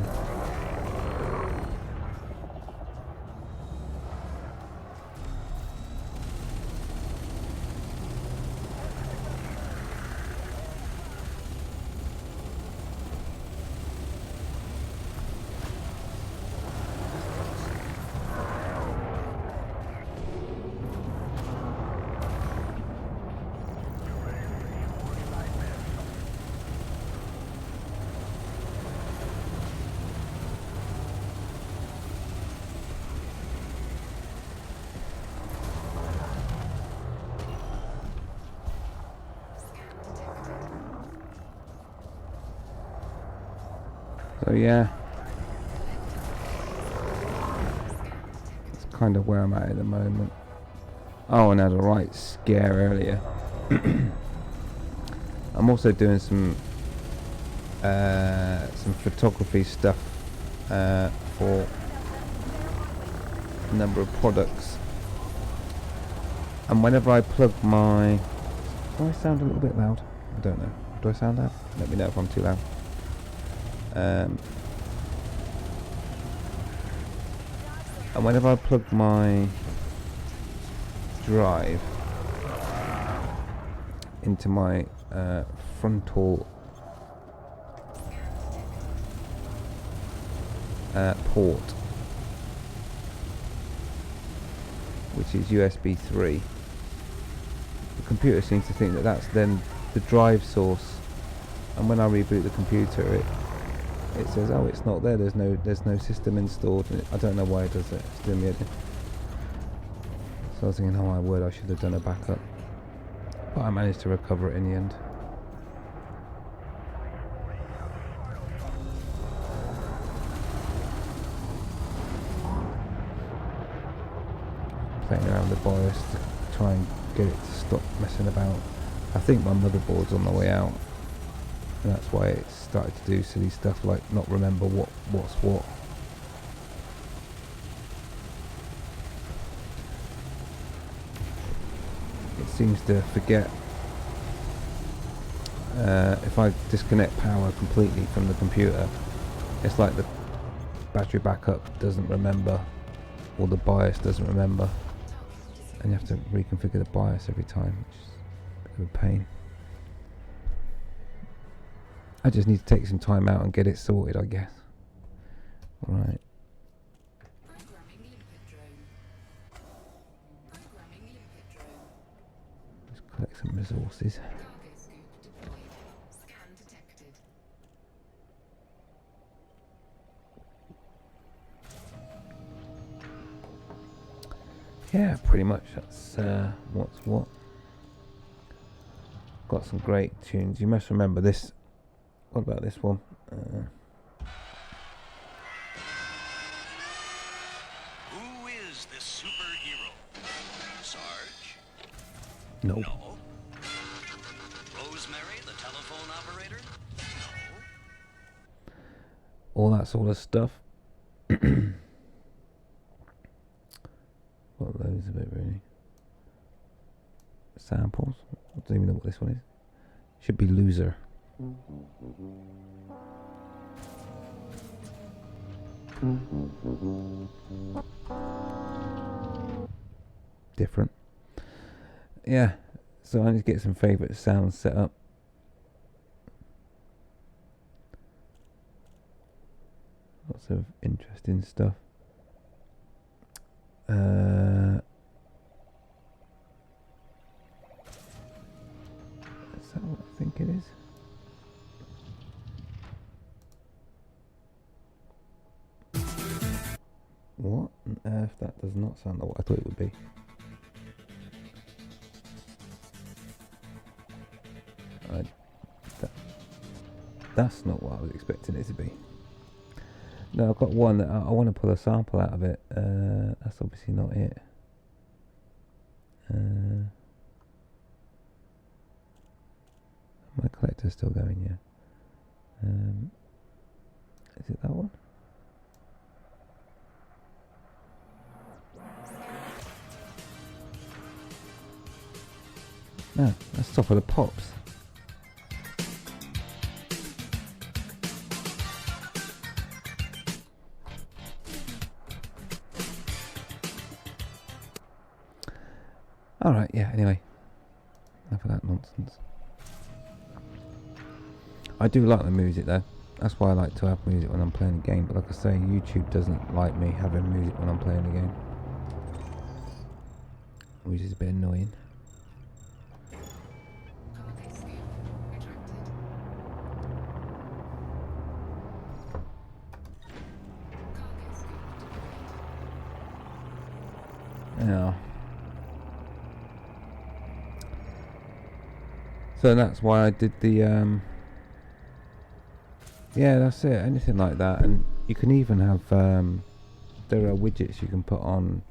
So yeah, that's kind of where I'm at the moment. Oh, and I had a right scare earlier. I'm also doing some photography stuff for a number of products. And whenever I plug my... Do I sound a little bit loud? I don't know. Do I sound loud? Let me know if I'm too loud. And whenever I plug my drive into my frontal port, which is USB 3, the computer seems to think that that's then the drive source, and when I reboot the computer it says, oh, it's not there, there's no system installed, and I don't know why it does it. It's doing me again. So I was thinking, oh my word, I should have done a backup, but I managed to recover it in the end. Playing around the BIOS to try and get it to stop messing about. I think my motherboard's on the way out, and that's why it started to do silly stuff like not remember what's what. It seems to forget if I disconnect power completely from the computer, it's like the battery backup doesn't remember, or the BIOS doesn't remember, and you have to reconfigure the BIOS every time, which is a bit of a pain. I just need to take some time out and get it sorted, I guess. Right. Let's collect some resources. Yeah, pretty much that's what's what. Got some great tunes. You must remember this. What about this one? Who is this superhero? Sarge? No. No. Rosemary, the telephone operator? No. All that sort of stuff. got loads of it really. Samples. I don't even know what this one is. Should be Loser. Different. Yeah. So I need to get some favourite sounds set up. Lots of interesting stuff. Is that what I think it is? What on earth? That does not sound like what I thought it would be. That's not what I was expecting it to be. No, I've got one that I want to pull a sample out of it. That's obviously not it. My collector's still going, yeah. Is it that one? No, that's Top of the Pops. Alright, yeah, anyway. Enough of that nonsense. I do like the music though. That's why I like to have music when I'm playing a game. But like I say, YouTube doesn't like me having music when I'm playing a game. Which is a bit annoying. Cargo scoop retracted. Cargo scoop. Yeah. So that's why I did the yeah, that's it, anything like that. And you can even have there are widgets you can put on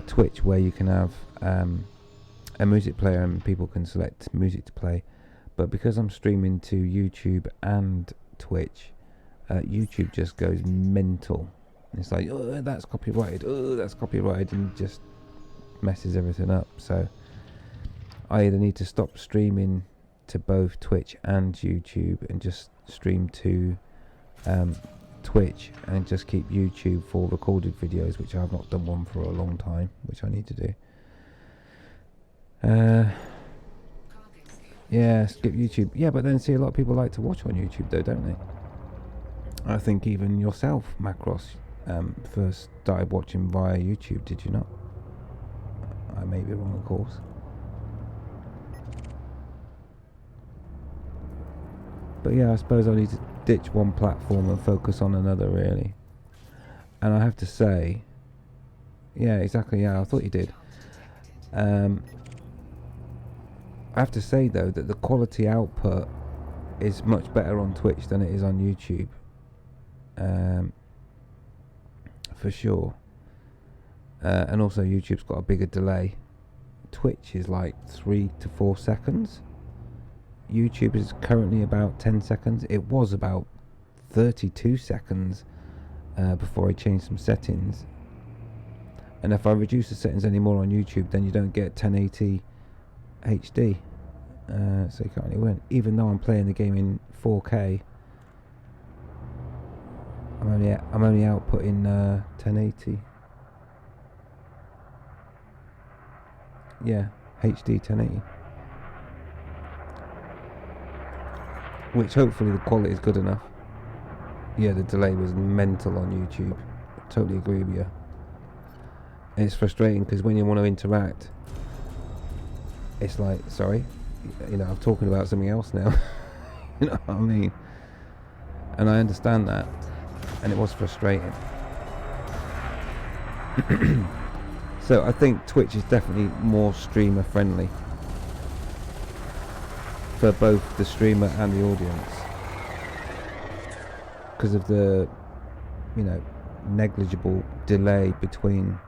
Twitch where you can have a music player and people can select music to play. But because I'm streaming to YouTube and Twitch, YouTube just goes mental. It's like, oh, that's copyrighted, oh, that's copyrighted, and just messes everything up. So I either need to stop streaming to both Twitch and YouTube and just stream to Twitch and just keep YouTube for recorded videos, which I've not done one for a long time, which I need to do. Yeah, skip YouTube. Yeah, but then see, a lot of people like to watch on YouTube though, don't they? I think even yourself, Macross, first started watching via YouTube, did you not? I may be wrong, of course. But yeah, I suppose I need to ditch one platform and focus on another, really. And I have to say, yeah, exactly, yeah, I thought you did. I have to say, though, that the quality output is much better on Twitch than it is on YouTube. For sure. And also, YouTube's got a bigger delay. Twitch is like 3 to 4 seconds. YouTube is currently about 10 seconds. It was about 32 seconds before I changed some settings. And if I reduce the settings anymore on YouTube, then you don't get 1080 HD. So you can't really win. Even though I'm playing the game in 4K, I'm only outputting 1080. Yeah, HD 1080. Which hopefully the quality is good enough. Yeah, the delay was mental on YouTube. Totally agree with you. And it's frustrating because when you want to interact, it's like, sorry, you know, I'm talking about something else now. You know what I mean? And I understand that. And it was frustrating. So I think Twitch is definitely more streamer friendly for both the streamer and the audience, because of the, you know, negligible delay between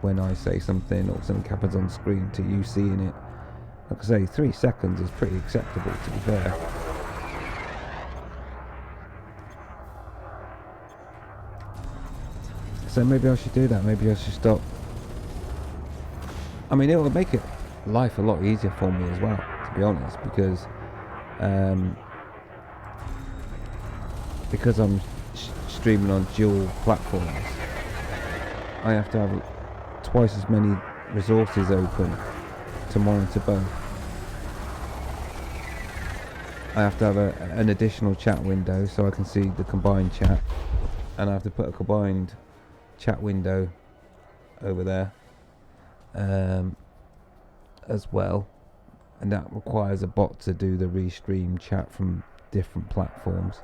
when I say something or something happens on screen to you seeing it. Like I say, 3 seconds is pretty acceptable, to be fair. So maybe I should do that. Maybe I should stop I mean, it will make it life a lot easier for me as well, to be honest, because I'm streaming on dual platforms. I have to have twice as many resources open to monitor both. I have to have an additional chat window so I can see the combined chat, and I have to put a combined chat window over there as well, and that requires a bot to do the restream chat from different platforms.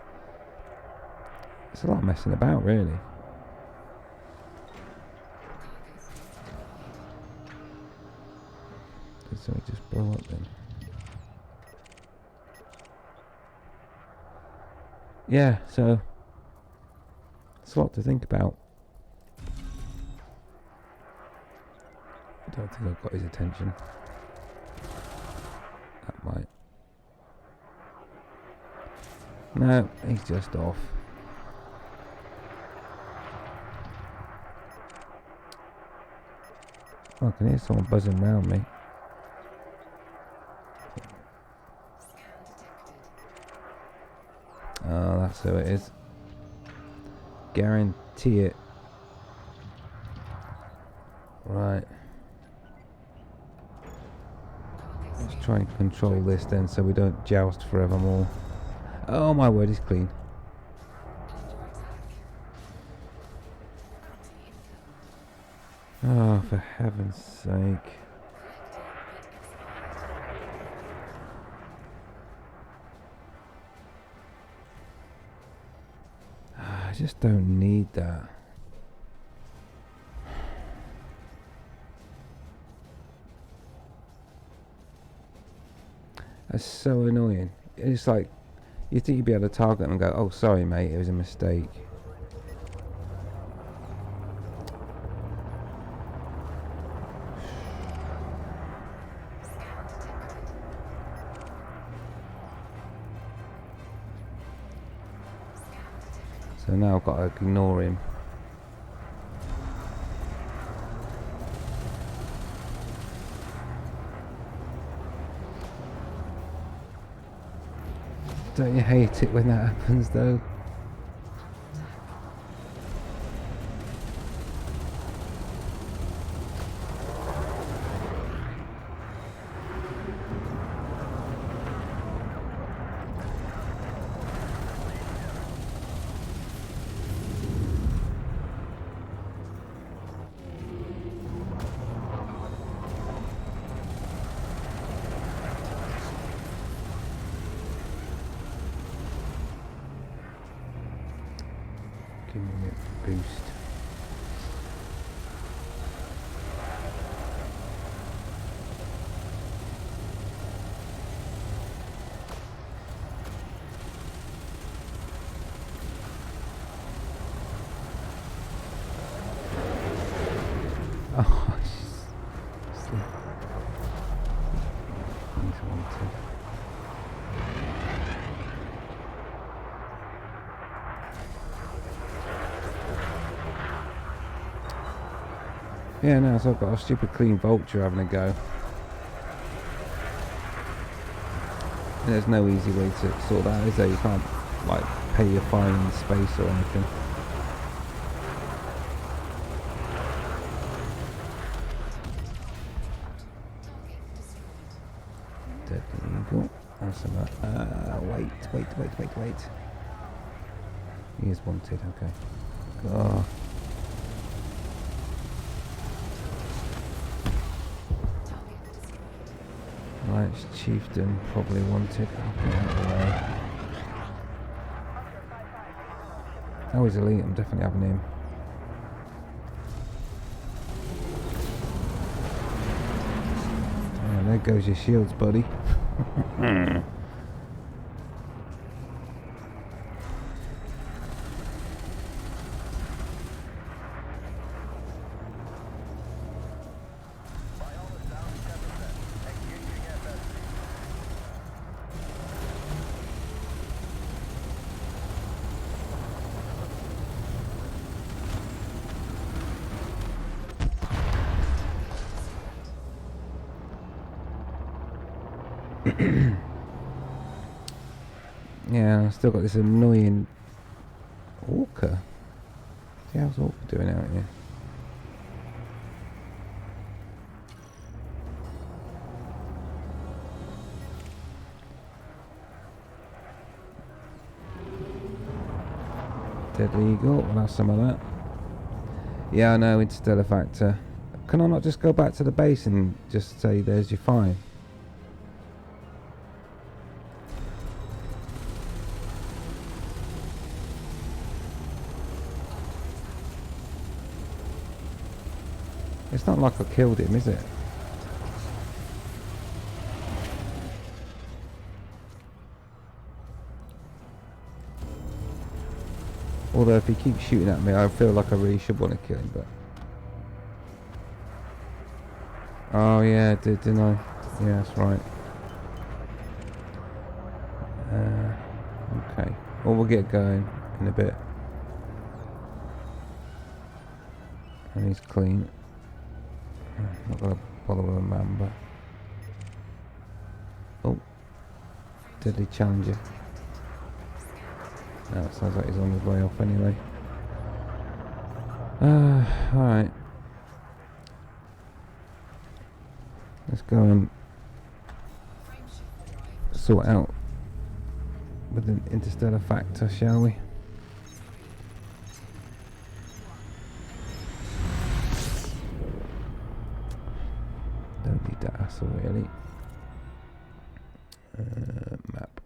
It's a lot of messing about, really. Did something just blow up then? Yeah, so it's a lot to think about. I don't think I've got his attention. That might. No, he's just off. Oh, I can hear someone buzzing around me. Oh, that's who it is. Guarantee it. Right. Let's try and control this then so we don't joust forevermore. Oh my word, he's clean. Oh, for heaven's sake. I just don't need that. That's so annoying. It's like, you think you'd be able to target them and go, oh sorry mate, it was a mistake. So now I've got to ignore him. Don't you hate it when that happens though? Give me a boost. Oh, he's wanted. Yeah, no, so I've got a stupid clean vulture having a go. And there's no easy way to sort that out, is there? You can't, like, pay your fine in space or anything. Dead eagle. That's about, wait. He is wanted, okay. Oh. Right, chieftain probably wanted. I'll get out of the way. Oh, he's elite. I'm definitely having him. Oh, there goes your shields, buddy. Yeah, I've still got this annoying orca. See how's orca doing out here? Dead eagle, we'll have some of that. Yeah, I know, Interstellar Factor. Can I not just go back to the base and just say there's your fine? It's not like I killed him, is it? Although if he keeps shooting at me, I feel like I really should want to kill him, but... Oh yeah, I did, didn't I? Yeah, that's right. Okay. Well, we'll get going in a bit. And he's clean. Not gonna bother with a man, but... Oh. Deadly challenger. No, it sounds like he's on his way off anyway. Alright. Let's go and sort out with an Interstellar Factor, shall we? Don't need that hassle really. Map.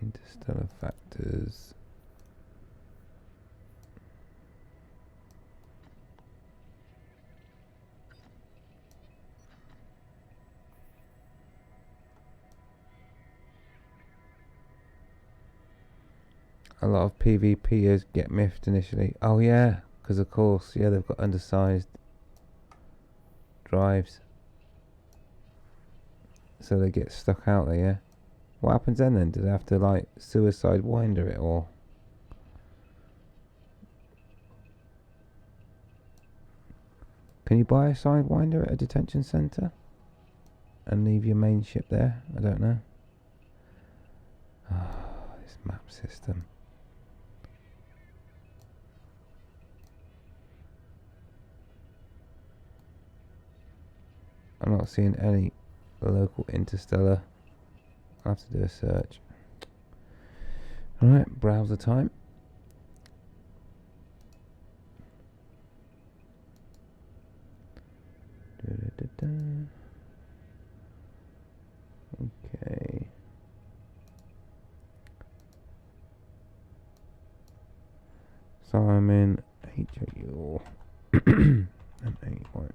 Interstellar Factors. A lot of PvPers get miffed initially. Oh yeah, because of course, yeah, they've got undersized drives. So they get stuck out there, yeah? What happens then? Do they have to like suicide winder it or? Can you buy a sidewinder at a detention centre and leave your main ship there? I don't know. Oh, this map system. I'm not seeing any local interstellar. I'll have to do a search. Alright, browser time. Okay. So I'm in HOU and A1.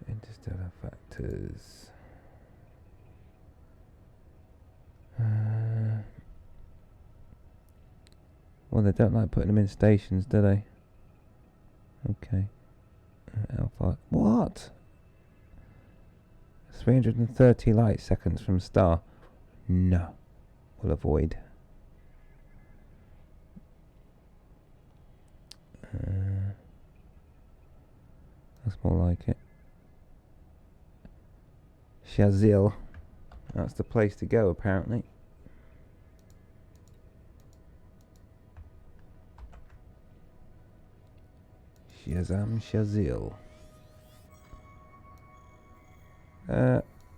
Interstellar Factors. Well, they don't like putting them in stations, do they? Okay. Alpha. What? 330 light seconds from star. No. We'll avoid. That's more like it. Shazil. That's the place to go, apparently. Shazam Shazil.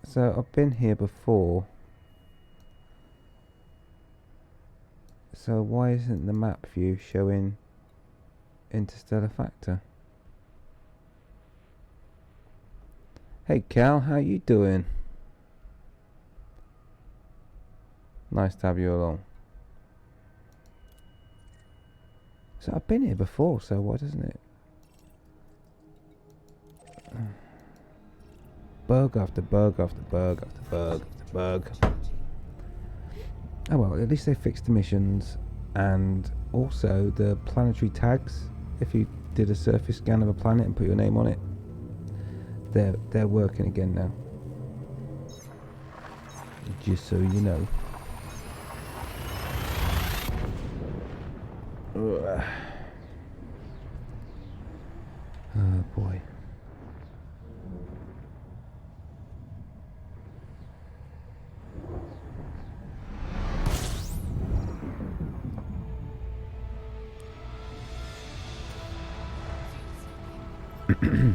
So I've been here before. So why isn't the map view showing Interstellar Factor? Hey Cal, how you doing? Nice to have you along. So I've been here before, so why doesn't it? Bug after bug after bug after bug after bug. Oh well, at least they fixed the missions and also the planetary tags. If you did a surface scan of a planet and put your name on it, they're working again now. Just so you know. Oh boy. Disengaged.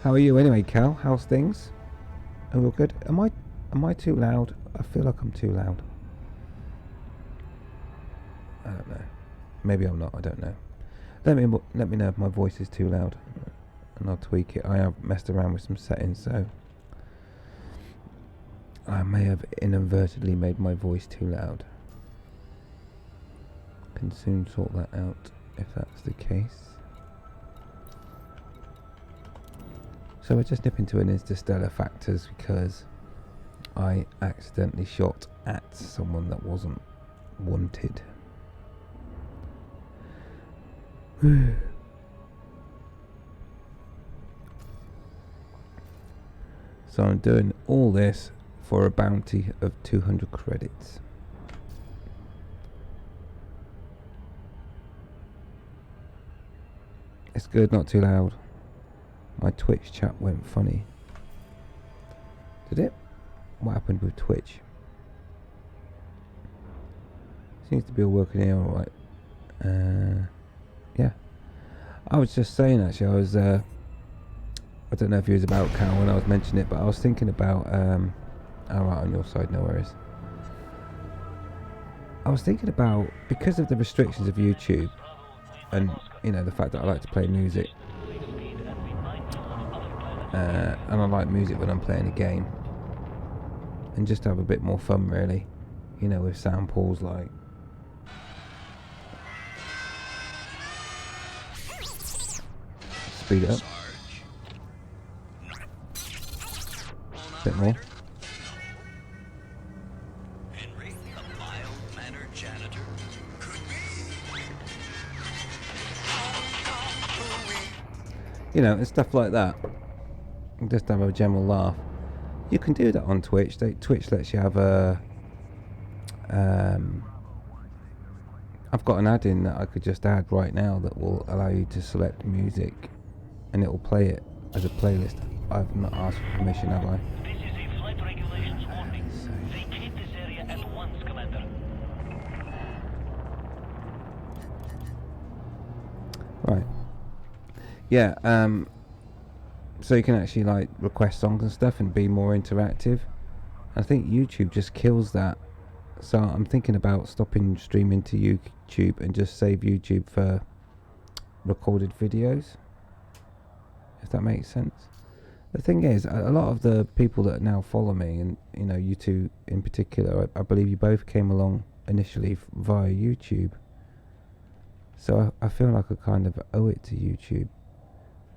How are you anyway, Cal? How's things? Are we all good? Am I too loud? I feel like I'm too loud. I don't know. Maybe I'm not. I don't know. Let me know if my voice is too loud, and I'll tweak it. I have messed around with some settings, so I may have inadvertently made my voice too loud. Can soon sort that out if that's the case. So we're just nipping to an interstellar factors because I accidentally shot at someone that wasn't wanted. So I'm doing all this for a bounty of 200 credits. It's good, not too loud. My Twitch chat went funny. Did it? What happened with Twitch? Seems to be all working here alright. Yeah. I was just saying actually, I was I don't know if it was about Cal when I was mentioning it, but I was thinking about alright, on your side, no worries. I was thinking about, because of the restrictions of YouTube and you know the fact that I like to play music, and I like music when I'm playing a game, and just have a bit more fun really, you know, with samples like speed it up a bit more. Henry, a mild-mannered janitor? Could be. You know, and stuff like that. Just have a general laugh. You can do that on Twitch. Twitch lets you have a I've got an add-in that I could just add right now that will allow you to select music and it will play it as a playlist. I've not asked for permission, have I? This is a flight regulations warning. Vacate this area at once, Commander. Right. Yeah, so you can actually like request songs and stuff and be more interactive. I think YouTube just kills that. So I'm thinking about stopping streaming to YouTube and just save YouTube for recorded videos, if that makes sense. The thing is, a lot of the people that now follow me, and you know, you two in particular, I believe you both came along initially via YouTube. So I feel like I kind of owe it to YouTube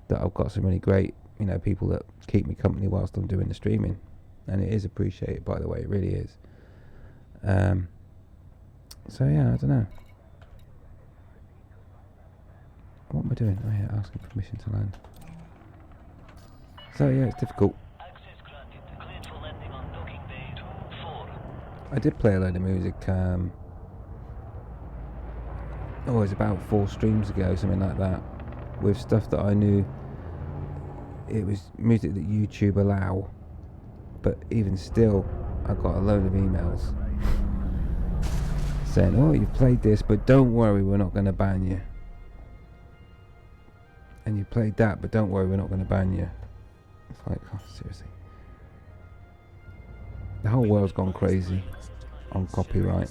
that I've got some really great, you know, people that keep me company whilst I'm doing the streaming, and it is appreciated, by the way, it really is. So yeah, I don't know. What am I doing? Oh yeah, asking permission to land. So yeah, it's difficult. Access granted. Cleared for landing on docking bay 2-4. I did play a load of music, it was about 4 streams ago, something like that, with stuff that I knew it was music that YouTube allow, but even still I got a load of emails saying, oh, you've played this, but don't worry, we're not going to ban you. And you played that, but don't worry, we're not going to ban you. It's like, oh, seriously. The whole world's gone crazy on copyright.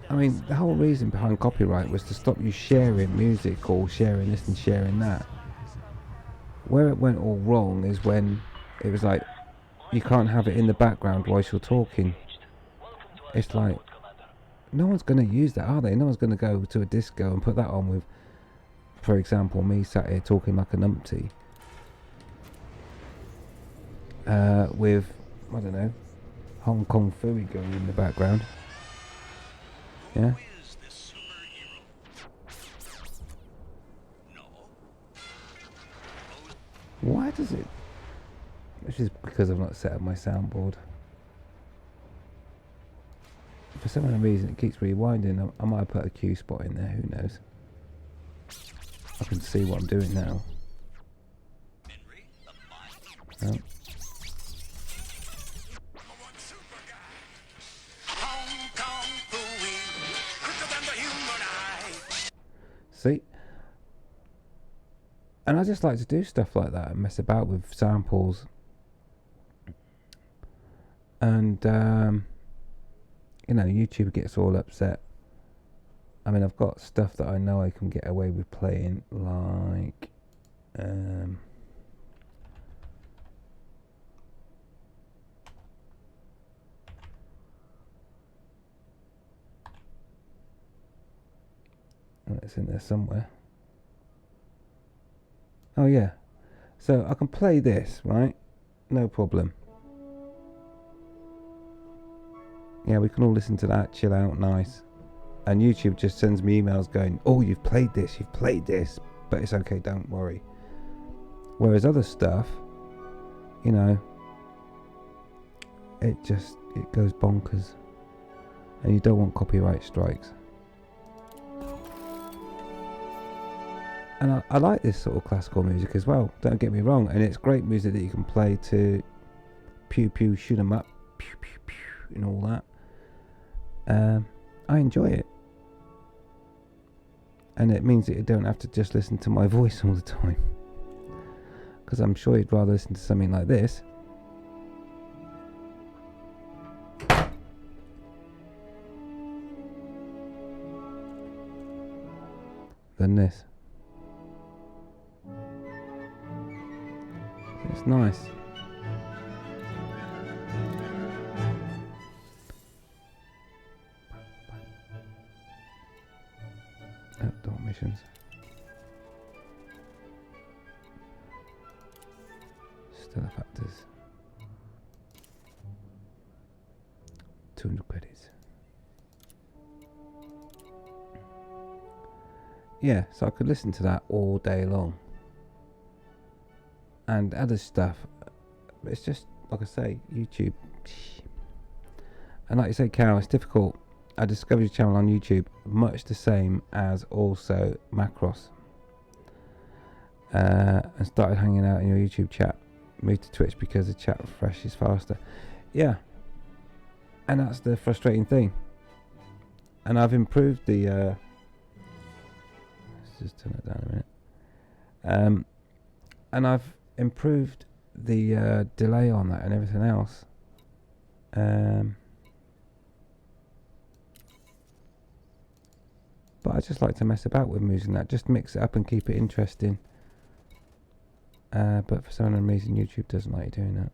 I mean, the whole reason behind copyright was to stop you sharing music or sharing this and sharing that. Where it went all wrong is when it was like, you can't have it in the background whilst you're talking. It's like, no one's going to use that, are they? No one's going to go to a disco and put that on with, for example, me sat here talking like a numpty. With, I don't know, Hong Kong Phooey going in the background. Yeah. Who is this superhero? No. Why does it? which is because I've not set up my soundboard. For some reason it keeps rewinding. I might have put a cue spot in there, who knows. I can see what I'm doing now. Henry, the mind. Oh. Hong Kong Phooey, quicker than the human eye. See? And I just like to do stuff like that and mess about with samples. And, you know, YouTube gets all upset. I mean, I've got stuff that I know I can get away with playing, like, it's in there somewhere. Oh yeah, so I can play this, right? No problem. Yeah, we can all listen to that, chill out, nice. And YouTube just sends me emails going, oh, you've played this, but it's okay, don't worry. Whereas other stuff, you know, it goes bonkers. And you don't want copyright strikes. And I like this sort of classical music as well, don't get me wrong. And it's great music that you can play to Pew Pew, shoot 'em up, pew pew pew, and all that. I enjoy it. And it means that you don't have to just listen to my voice all the time. Because I'm sure you'd rather listen to something like this than this. It's nice. Outdoor missions. Stellar factors. 200 credits. Yeah, so I could listen to that all day long. And other stuff, it's just, like I say, YouTube. And like you say, Carol, it's difficult. I discovered your channel on YouTube, much the same as also Macross. And started hanging out in your YouTube chat. Moved to Twitch because the chat refresh is faster. Yeah. And that's the frustrating thing. And I've improved the... let's just turn it down a minute. And I've improved the delay on that and everything else. But I just like to mess about with music and that, just mix it up and keep it interesting. But for some reason YouTube doesn't like you doing that.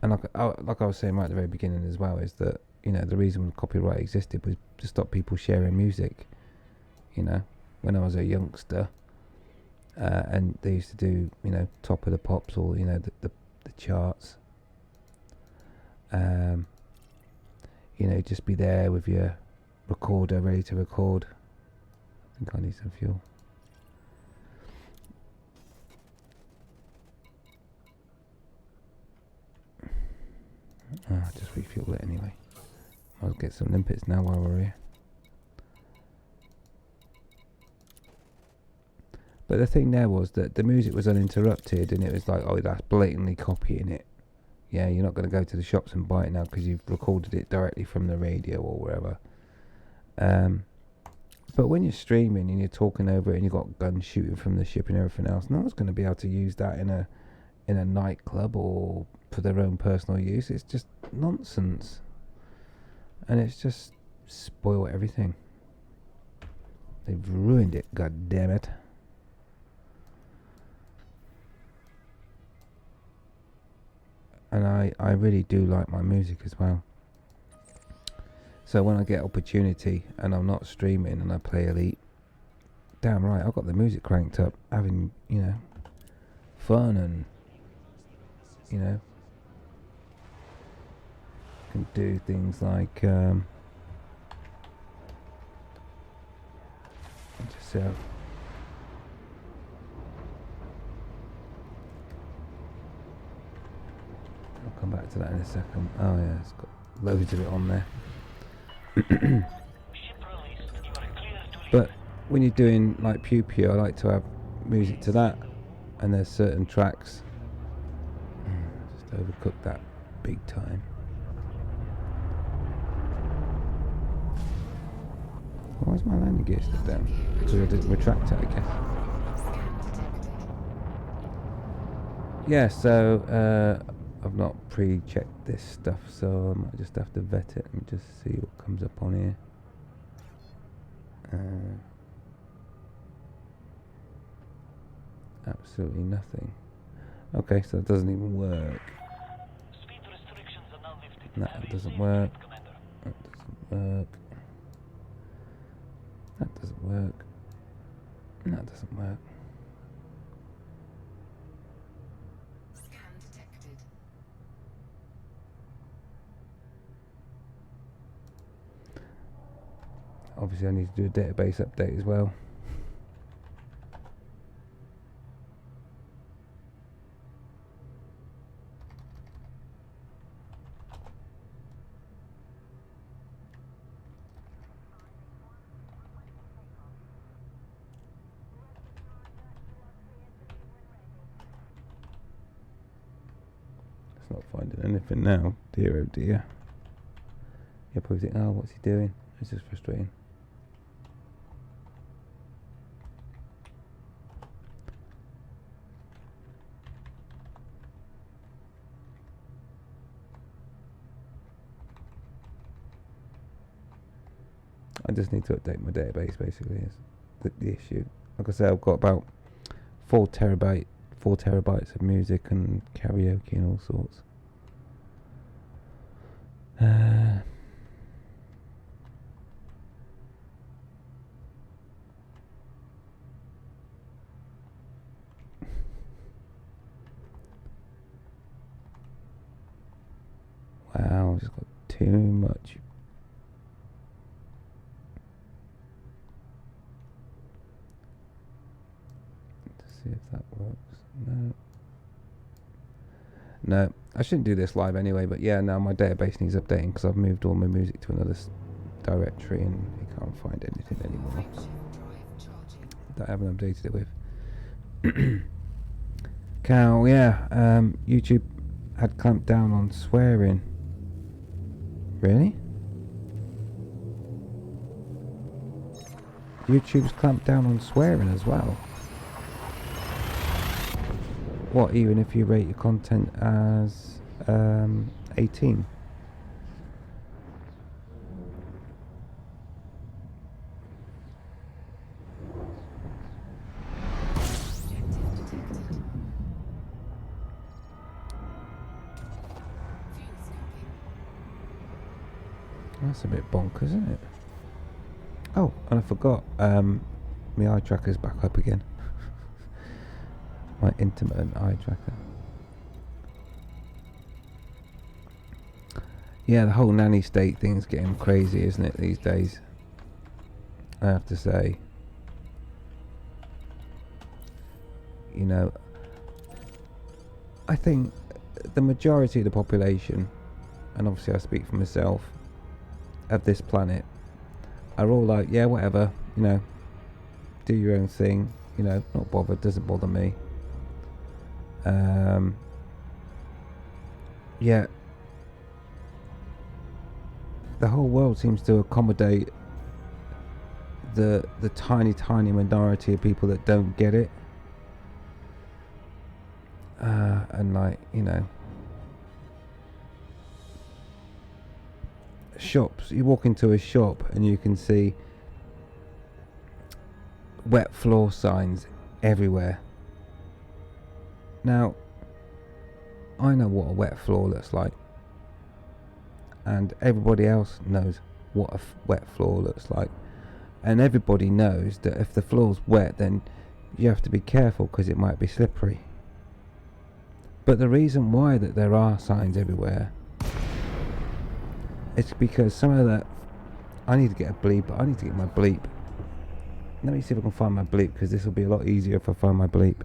And like I was saying right at the very beginning as well, is that, you know, the reason copyright existed was to stop people sharing music. You know, when I was a youngster, and they used to do, you know, Top of the Pops, or, you know, the charts. You know, just be there with your recorder ready to record. I think I need some fuel. Just refuel it anyway. I'll get some limpets now while we're here. But the thing there was that the music was uninterrupted, and it was like, oh, that's blatantly copying it. Yeah, you're not going to go to the shops and buy it now because you've recorded it directly from the radio or wherever. But when you're streaming and you're talking over it and you've got guns shooting from the ship and everything else, no one's going to be able to use that in a nightclub or for their own personal use. It's just nonsense. And it's just spoiled everything. They've ruined it, god damn it. And I really do like my music as well. So when I get opportunity and I'm not streaming and I play Elite, damn right, I've got the music cranked up, having, you know, fun, and, you know, can do things like just back to that in a second. Oh yeah, it's got loads of it on there. Ship released. You are clear to leave. But when you're doing like Pew Pew, I like to have music to that, and there's certain tracks. Just overcooked that big time. Why is my landing gear still down? Because I didn't retract it, I guess. Scan detected. Yeah, so I've not pre-checked this stuff, so I might just have to vet it and just see what comes up on here. Absolutely nothing. Okay, so it doesn't even work. Speed restrictions are now lifted. No, Have it a doesn't safe work. trip, Commander. That doesn't work. That doesn't work. That doesn't work. Scan detected. Obviously I need to do a database update as well. It's not finding anything now, dear oh dear. You'll probably think, oh, what's he doing? It's just frustrating. I just need to update my database, basically, is the issue. Like I said, I've got about 4 terabytes of music and karaoke and all sorts. Wow, I've just got too much. Let's see if that works. No. No, I shouldn't do this live anyway, but yeah, now my database needs updating because I've moved all my music to another directory and you can't find anything anymore Frameshift drive charging. that I haven't updated it with. Cow, yeah, YouTube had clamped down on swearing. Really? YouTube's clamped down on swearing as well. What, even if you rate your content as 18? Objective detected. Fuel scoping. That's a bit bonkers, isn't it? Oh, and I forgot, my eye tracker's back up again. My intermittent eye tracker. Yeah, the whole nanny state thing's getting crazy, isn't it, these days? I have to say. You know, I think the majority of the population, and obviously I speak for myself, of this planet, are all like, yeah, whatever, you know, do your own thing, you know, not bothered, doesn't bother me. Yeah, the whole world seems to accommodate the tiny minority of people that don't get it, and like, you know, shops, you walk into a shop and you can see wet floor signs everywhere. Now, I know what a wet floor looks like, and everybody else knows what a wet floor looks like, and everybody knows that if the floor's wet, then you have to be careful because it might be slippery. But the reason why that there are signs everywhere, it's because some of that, I need to get a bleep. I need to get my bleep. Let me see if I can find my bleep, because this will be a lot easier if I find my bleep.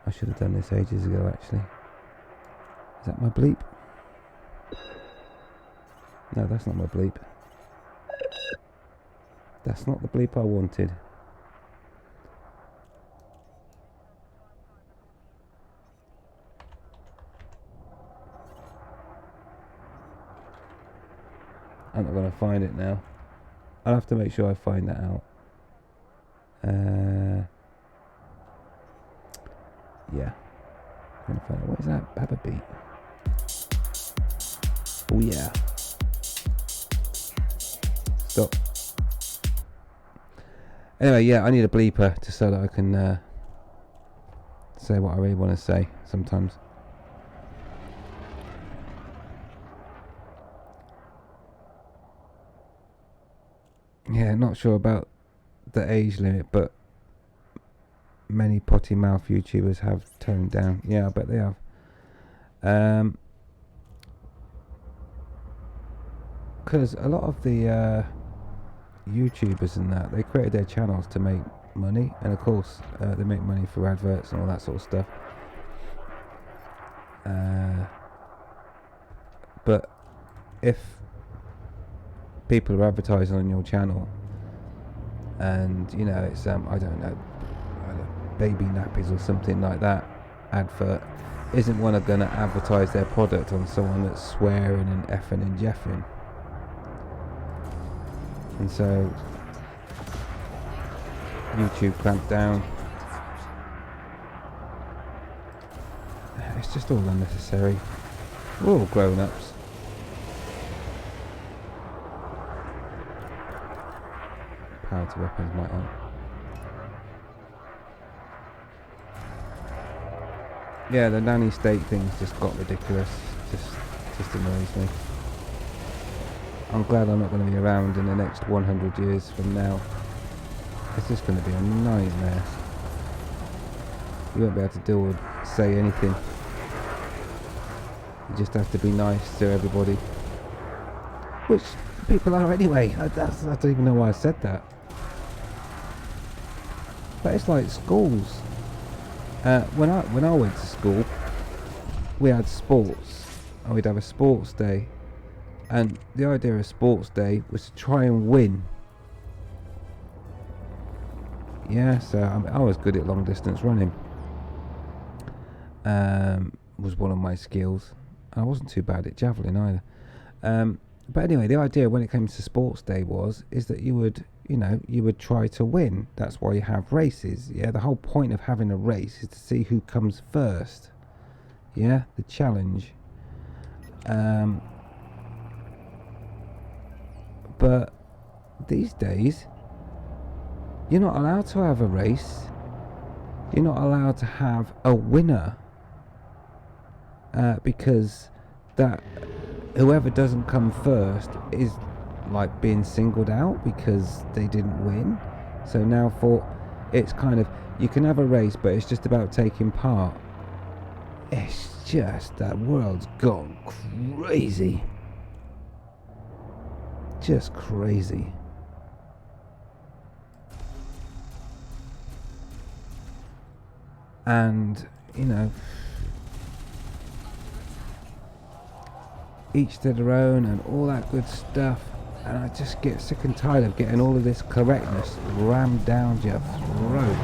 I should have done this ages ago, actually. Is that my bleep? No, that's not my bleep. That's not the bleep I wanted. I'm not going to find it now. I'll have to make sure I find that out. Yeah. I'm going to find out. What is that? Baba beat. Oh yeah. Stop. Anyway, yeah, I need a bleeper just so that I can say what I really want to say sometimes. Yeah, not sure about the age limit, but many potty mouth YouTubers have toned down. Yeah, I bet they have. Because a lot of the YouTubers and that, they created their channels to make money, and of course they make money through adverts and all that sort of stuff. But if people are advertising on your channel and you know it's I don't know, baby nappies or something like that advert, isn't one going to advertise their product on someone that's swearing and effing and jeffing? And so YouTube clamped down. It's just all unnecessary. We're all grown-ups. Power to weapons might on. Yeah, the nanny state thing's just got ridiculous. Just annoys me. I'm glad I'm not going to be around in the next 100 years from now. It's just going to be a nightmare. You won't be able to do or say anything. You just have to be nice to everybody. Which people are anyway. I don't even know why I said that. But it's like schools. When I went to school, we had sports. And we'd have a sports day. And the idea of sports day was to try and win. Yeah, so I was good at long distance running. Was one of my skills. I wasn't too bad at javelin either. But anyway, the idea when it came to sports day is that you would try to win. That's why you have races. Yeah, the whole point of having a race is to see who comes first. Yeah, the challenge. But these days, you're not allowed to have a race. You're not allowed to have a winner. Because that whoever doesn't come first is like being singled out because they didn't win. So now it's kind of, you can have a race, but it's just about taking part. It's just, that world's gone crazy. Just crazy. And each to their own and all that good stuff, and I just get sick and tired of getting all of this correctness rammed down your throat.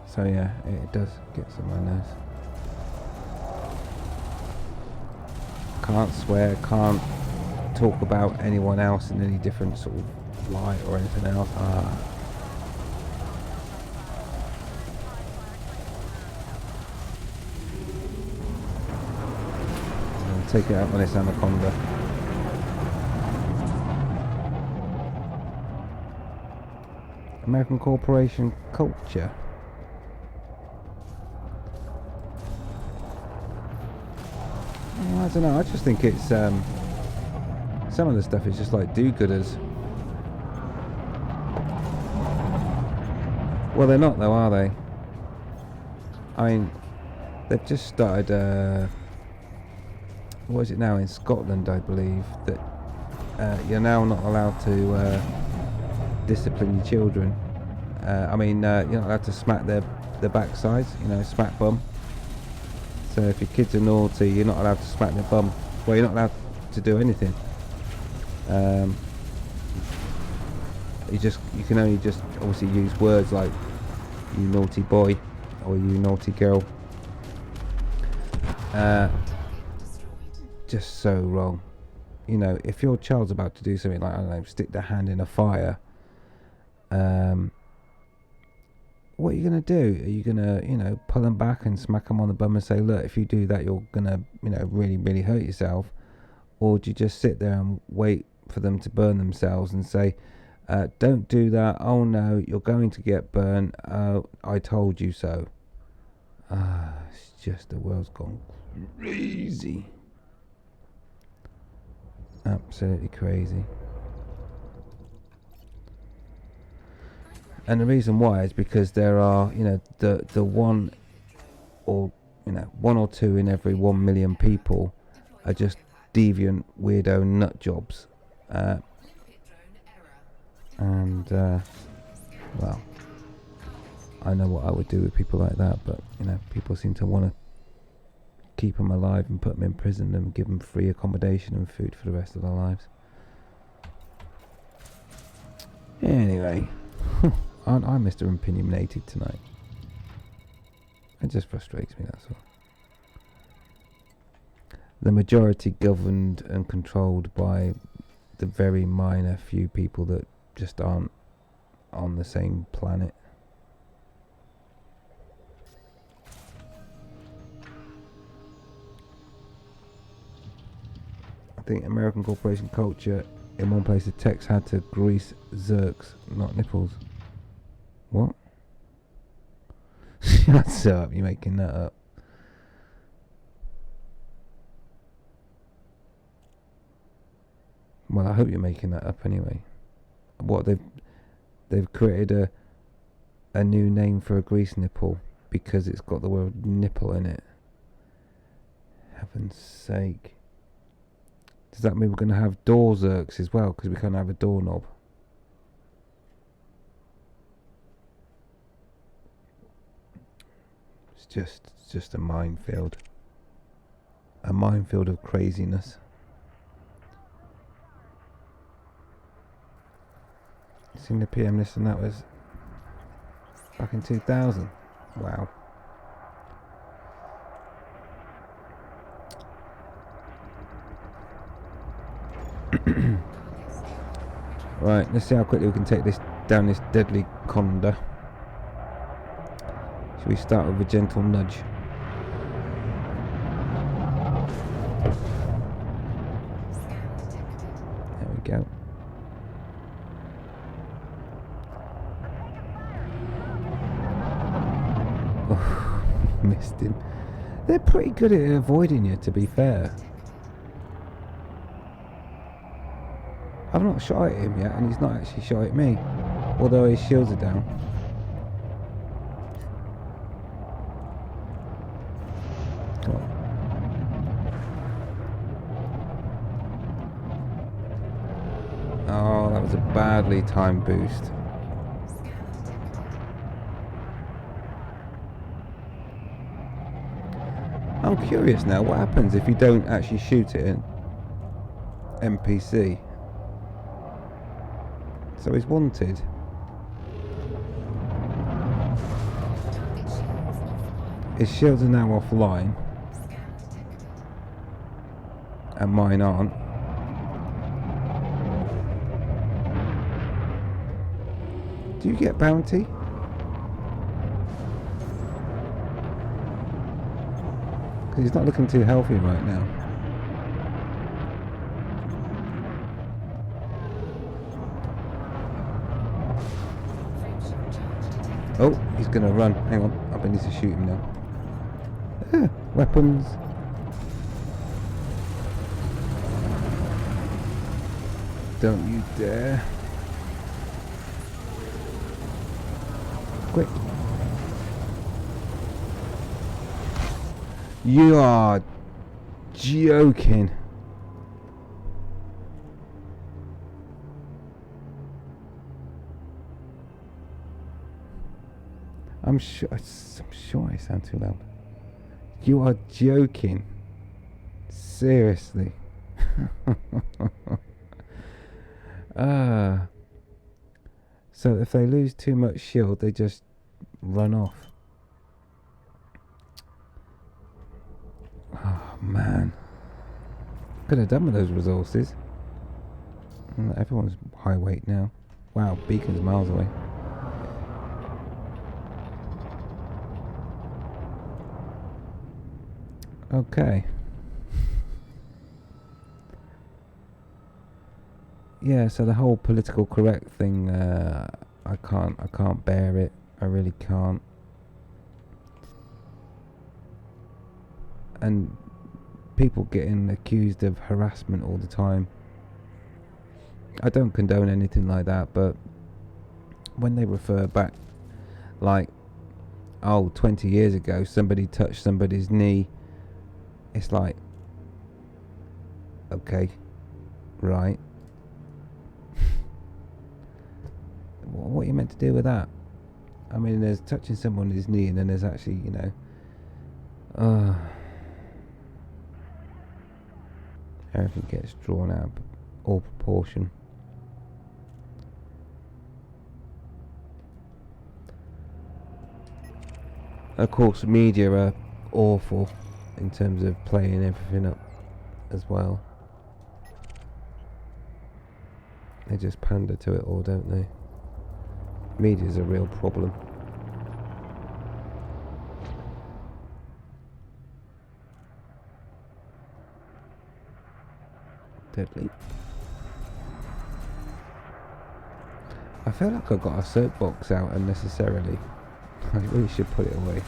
So yeah, it does get on my nerves. Can't swear, can't talk about anyone else in any different sort of light or anything else. Take it out on this anaconda. American corporation culture. I don't know, I just think it's some of the stuff is just like do-gooders. Well, they're not though, are they? I mean, they've just started what is it now, in Scotland I believe, that you're now not allowed to discipline your children. I mean, you're not allowed to smack their backsides, you know, smack bum. So if your kids are naughty, you're not allowed to smack their bum. Well, you're not allowed to do anything. You can only just obviously use words like "you naughty boy" or "you naughty girl." Just so wrong. You know, if your child's about to do something like, I don't know, stick their hand in a fire, what are you going to do? Are you going to, you know, pull them back and smack them on the bum and say, look, if you do that, you're going to, you know, really, really hurt yourself? Or do you just sit there and wait for them to burn themselves and say, don't do that, oh no, you're going to get burned, I told you so? It's just, the world's gone crazy. Absolutely crazy. And the reason why is because there are, you know, the one or two in every 1 million people are just deviant, weirdo nut jobs. Well, I know what I would do with people like that, but, you know, people seem to want to keep them alive and put them in prison and give them free accommodation and food for the rest of their lives. Anyway, aren't I Mr. Opinionated tonight? It just frustrates me, that's all. The majority governed and controlled by the very minor few people that just aren't on the same planet. I think American corporation culture, in one place the text had to grease zerks, not nipples. What? Shut up, you're making that up. Well, I hope you're making that up anyway. What, they've created a new name for a grease nipple because it's got the word nipple in it. Heaven's sake. Does that mean we're going to have door zerks as well? Because we can't have a doorknob. It's just a minefield. A minefield of craziness. Seen the PM list, and that was back in 2000. Wow. Right, let's see how quickly we can take this down this deadly conda. Should we start with a gentle nudge? There we go. Oh, missed him. They're pretty good at avoiding you, to be fair. I've not shot at him yet, and he's not actually shot at me, although his shields are down. Come on. Oh, that was a badly timed boost. I'm curious now, what happens if you don't actually shoot it in NPC? So he's wanted. His shields are now offline. And mine aren't. Do you get bounty? Because he's not looking too healthy right now. Oh, he's going to run. Hang on, I need to shoot him now. Ah, weapons. Don't you dare. Quick. You are joking. I'm sure I sound too loud. You are joking. Seriously. So if they lose too much shield, they just run off. Oh man. Could have done with those resources. Everyone's high weight now. Wow, beacon's miles away. Okay. Yeah, so the whole political correct thing, I can't bear it. I really can't. And people getting accused of harassment all the time. I don't condone anything like that, but when they refer back, like, 20 years ago, somebody touched somebody's knee, it's like, okay, right. What are you meant to do with that? I mean, there's touching someone's knee, and then there's actually, everything gets drawn out of all proportion. Of course, media are awful in terms of playing everything up as well. They just pander to it all, don't they? Media's a real problem. Deadly. I feel like I got a soapbox out unnecessarily. I really should put it away.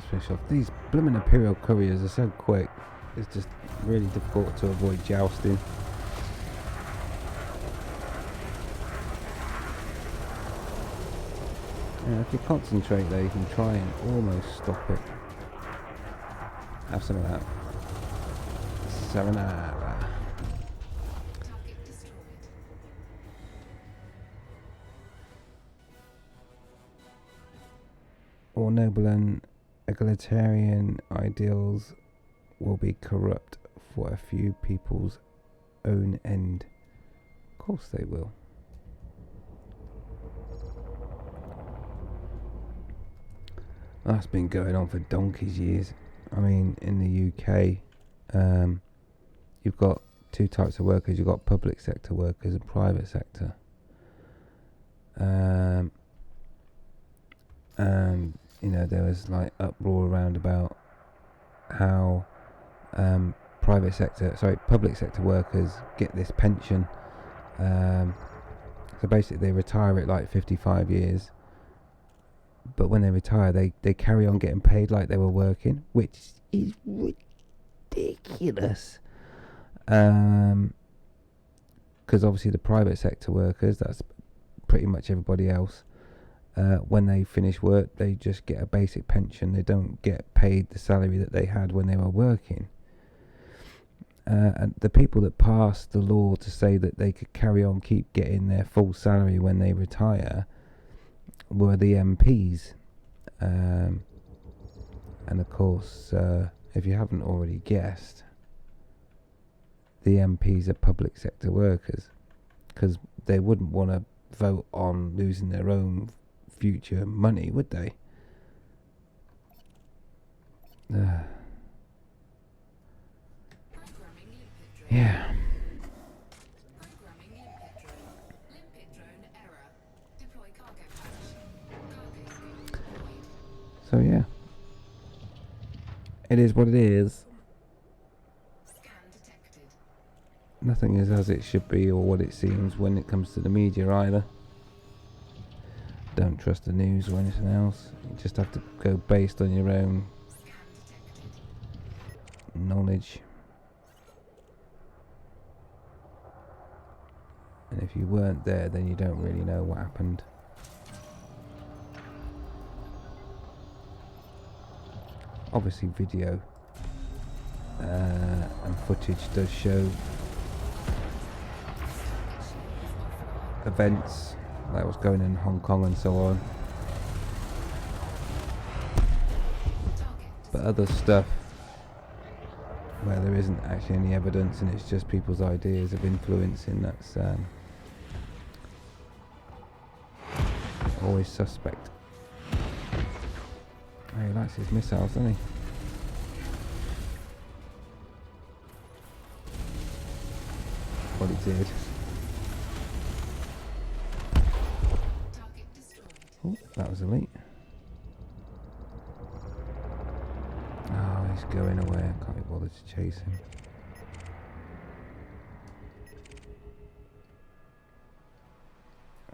Finish off. These blooming Imperial couriers are so quick. It's just really difficult to avoid jousting. Yeah, if you concentrate there, you can try and almost stop it. Have some of that. Sayonara. Target destroyed. All noble and egalitarian ideals will be corrupt for a few people's own end. Of course they will. That's been going on for donkey's years. I mean, in the UK, you've got two types of workers. You've got public sector workers and private sector. And there was like uproar around about how public sector workers get this pension. So basically they retire at like 55 years, but when they retire they carry on getting paid like they were working, which is ridiculous. Because obviously the private sector workers, that's pretty much everybody else, when they finish work, they just get a basic pension. They don't get paid the salary that they had when they were working. And the people that passed the law to say that they could keep getting their full salary when they retire were the MPs. And of course, if you haven't already guessed, the MPs are public sector workers, because they wouldn't want to vote on losing their own future money, would they? Yeah. Programming limpet drone. Limpet drone error. Deploy cargo patch. Cargo scope deployed. So yeah, it is what it is. Scan detected. Nothing is as it should be or what it seems when it comes to the media either. don't trust the news or anything else. You just have to go based on your own knowledge. And if you weren't there, then you don't really know what happened. Obviously video and footage does show events like what's going on in Hong Kong and so on, but other stuff where there isn't actually any evidence and it's just people's ideas of influencing, that's always suspect. Oh, he likes his missiles, doesn't he? Well, he did. Oh, that was elite. Oh, he's going away. I can't be bothered to chase him.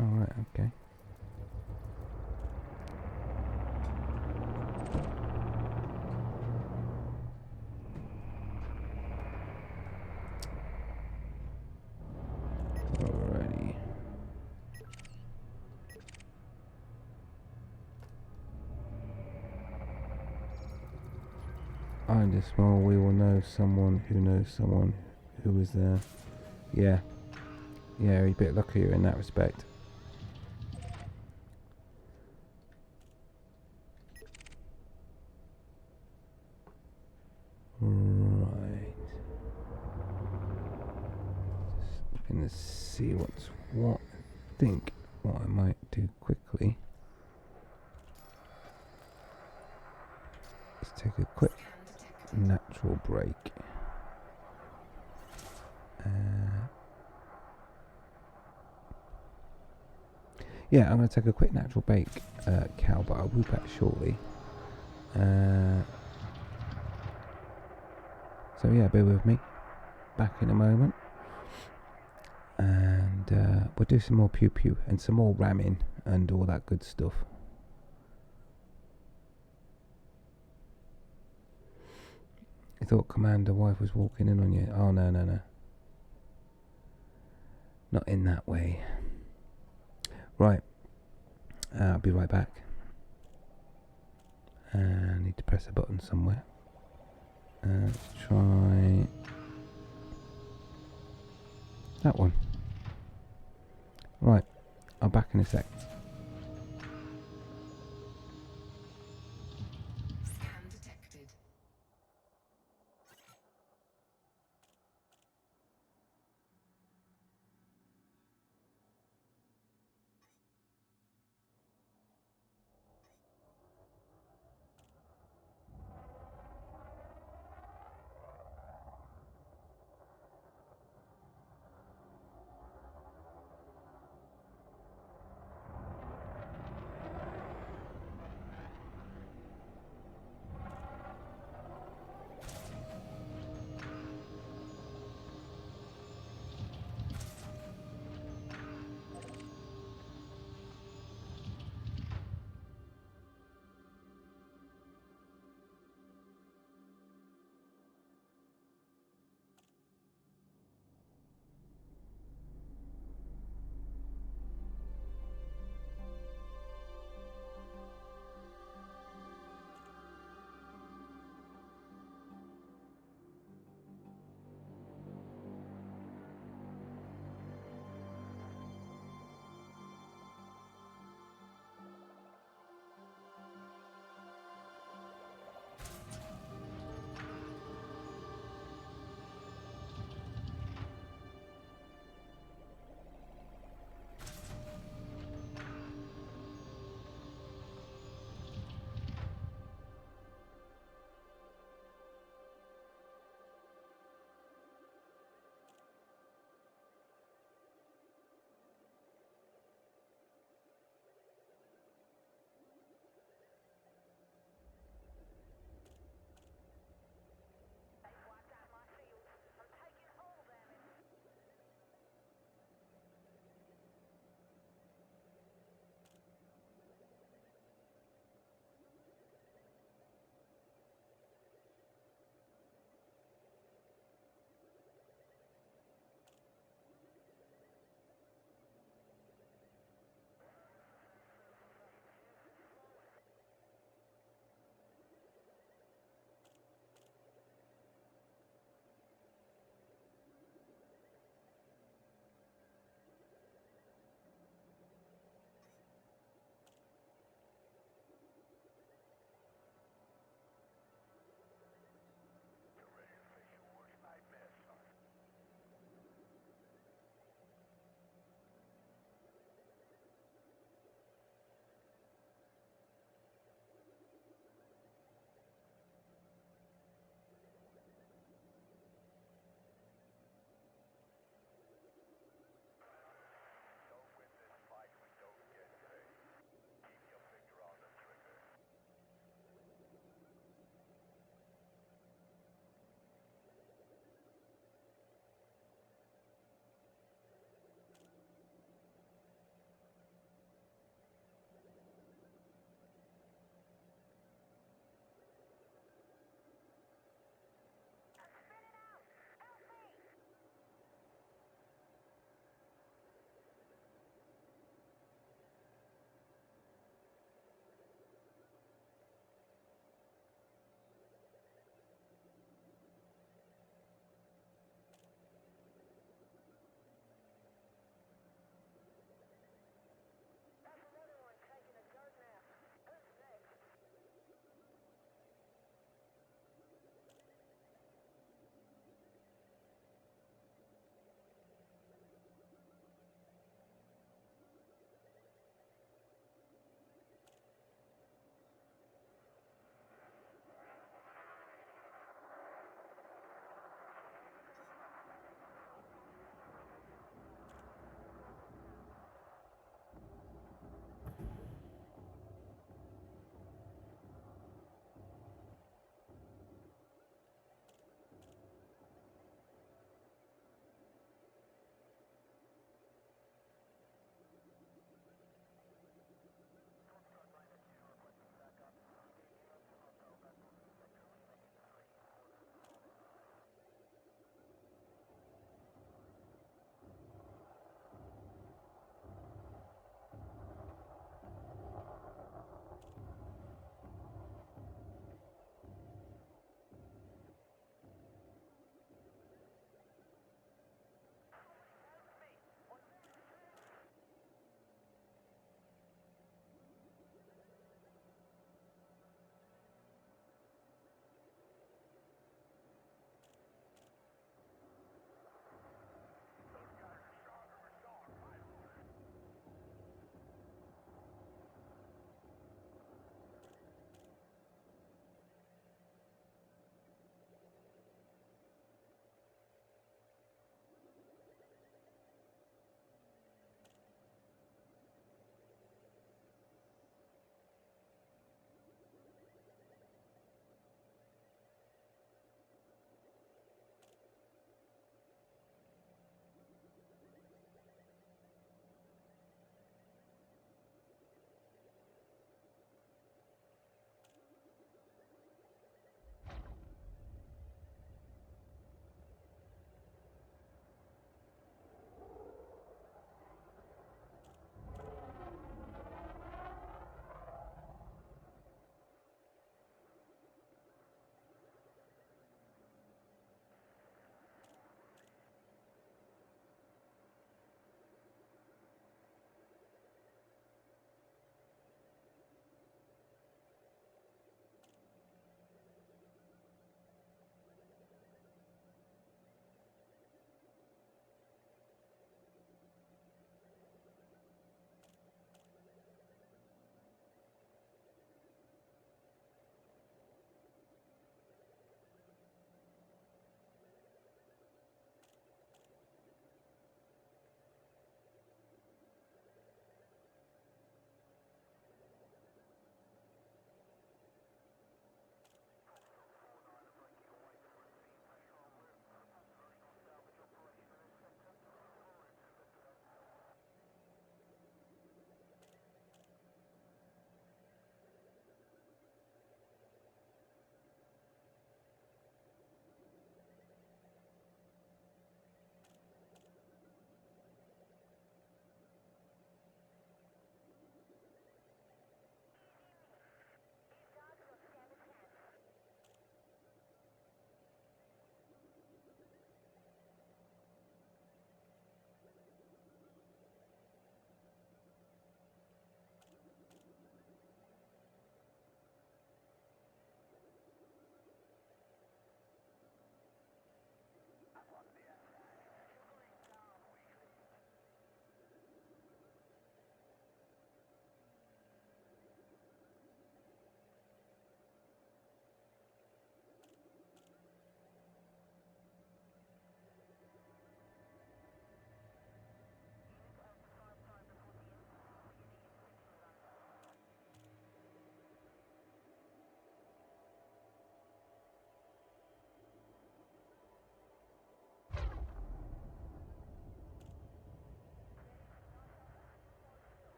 Alright, okay. Alrighty. Behind a small, we will know someone who knows someone who was there. Yeah. Yeah, you're a bit luckier in that respect. Right. Just looking to see what's what. I think what I might do quickly is take a quick natural break. Yeah, I'm going to take a quick natural break, Cal, but I'll be back shortly. So yeah, bear with me. Back in a moment. And we'll do some more Pew Pew and some more ramming and all that good stuff. I thought Commander Wife was walking in on you. Oh, no, no, no. Not in that way. Right. I'll be right back. I need to press a button somewhere. Let's try that one. Right. I'll back in a sec. Scan detected.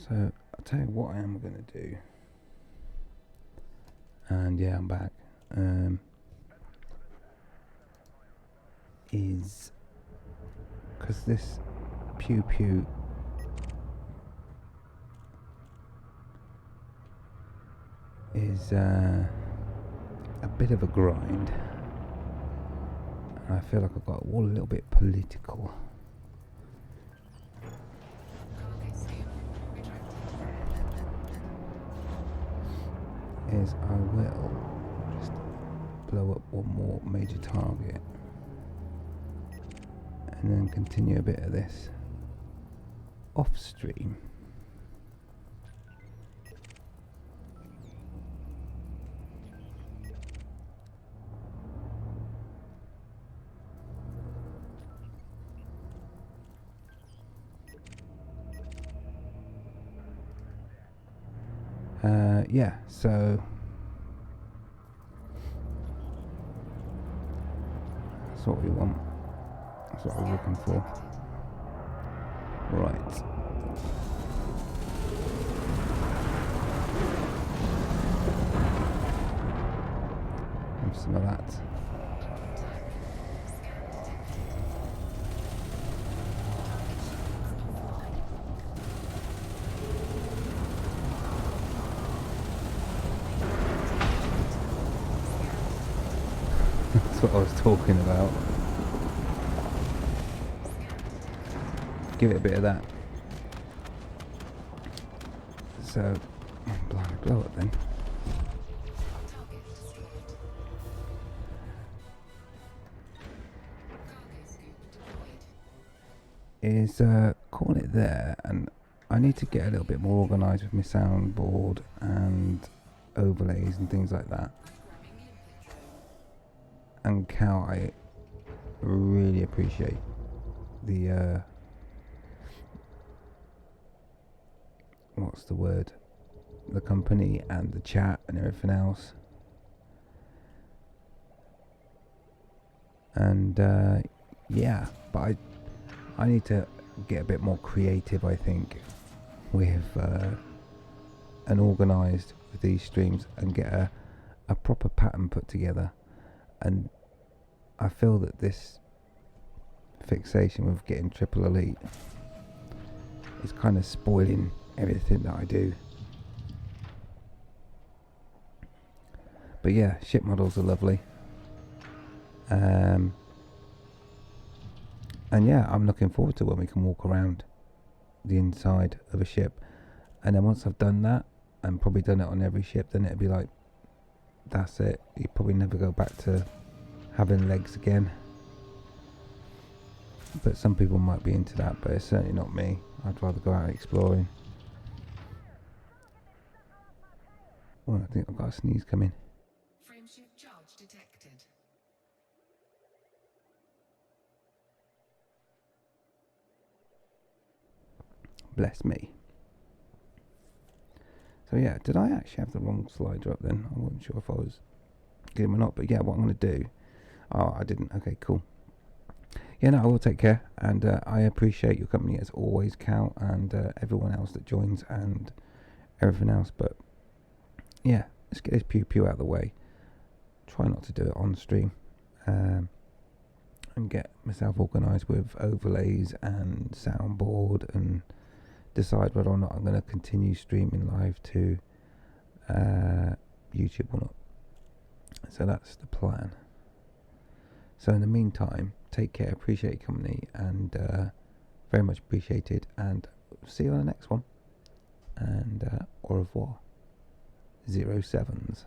So I'll tell you what I am going to do. And yeah, I'm back. Is because this Pew Pew is a bit of a grind. And I feel like I've got all a little bit political. Cargo scoop retracted. Is I will just blow up one more major target and then continue a bit of this off stream. Yeah, so that's what we want. That's what we're looking for. Right. Have some of that. That's what I was talking about. Give it a bit of that. So, blow it then. Target destroyed. Cargo scoop deployed. Is calling it there, and I need to get a little bit more organised with my soundboard and overlays and things like that. Programming limpet drone. And Cal, I really appreciate the what's the word? The company and the chat and everything else. And yeah, but I need to get a bit more creative, I think, with and organised with these streams and get a proper pattern put together. And I feel that this fixation with getting triple elite is kind of spoiling everything that I do. But yeah, ship models are lovely. And yeah, I'm looking forward to when we can walk around the inside of a ship. And then once I've done that, and probably done it on every ship, then it'd be like, that's it. You probably never go back to having legs again. But some people might be into that, but it's certainly not me. I'd rather go out exploring. Oh, I think I've got a sneeze coming. Frameshift charge detected. Bless me. So yeah, did I actually have the wrong slider up then? I wasn't sure if I was getting or not, but yeah, what I'm going to do... Oh, I didn't. Okay, cool. Yeah, no, I will take care, and I appreciate your company as always, Cal, and everyone else that joins and everything else. But yeah, let's get this Pew Pew out of the way. Try not to do it on stream, and get myself organised with overlays and soundboard, and decide whether or not I'm going to continue streaming live to YouTube or not. So that's the plan. So in the meantime, take care, appreciate your company, and very much appreciated, and see you on the next one. And au revoir. 07s.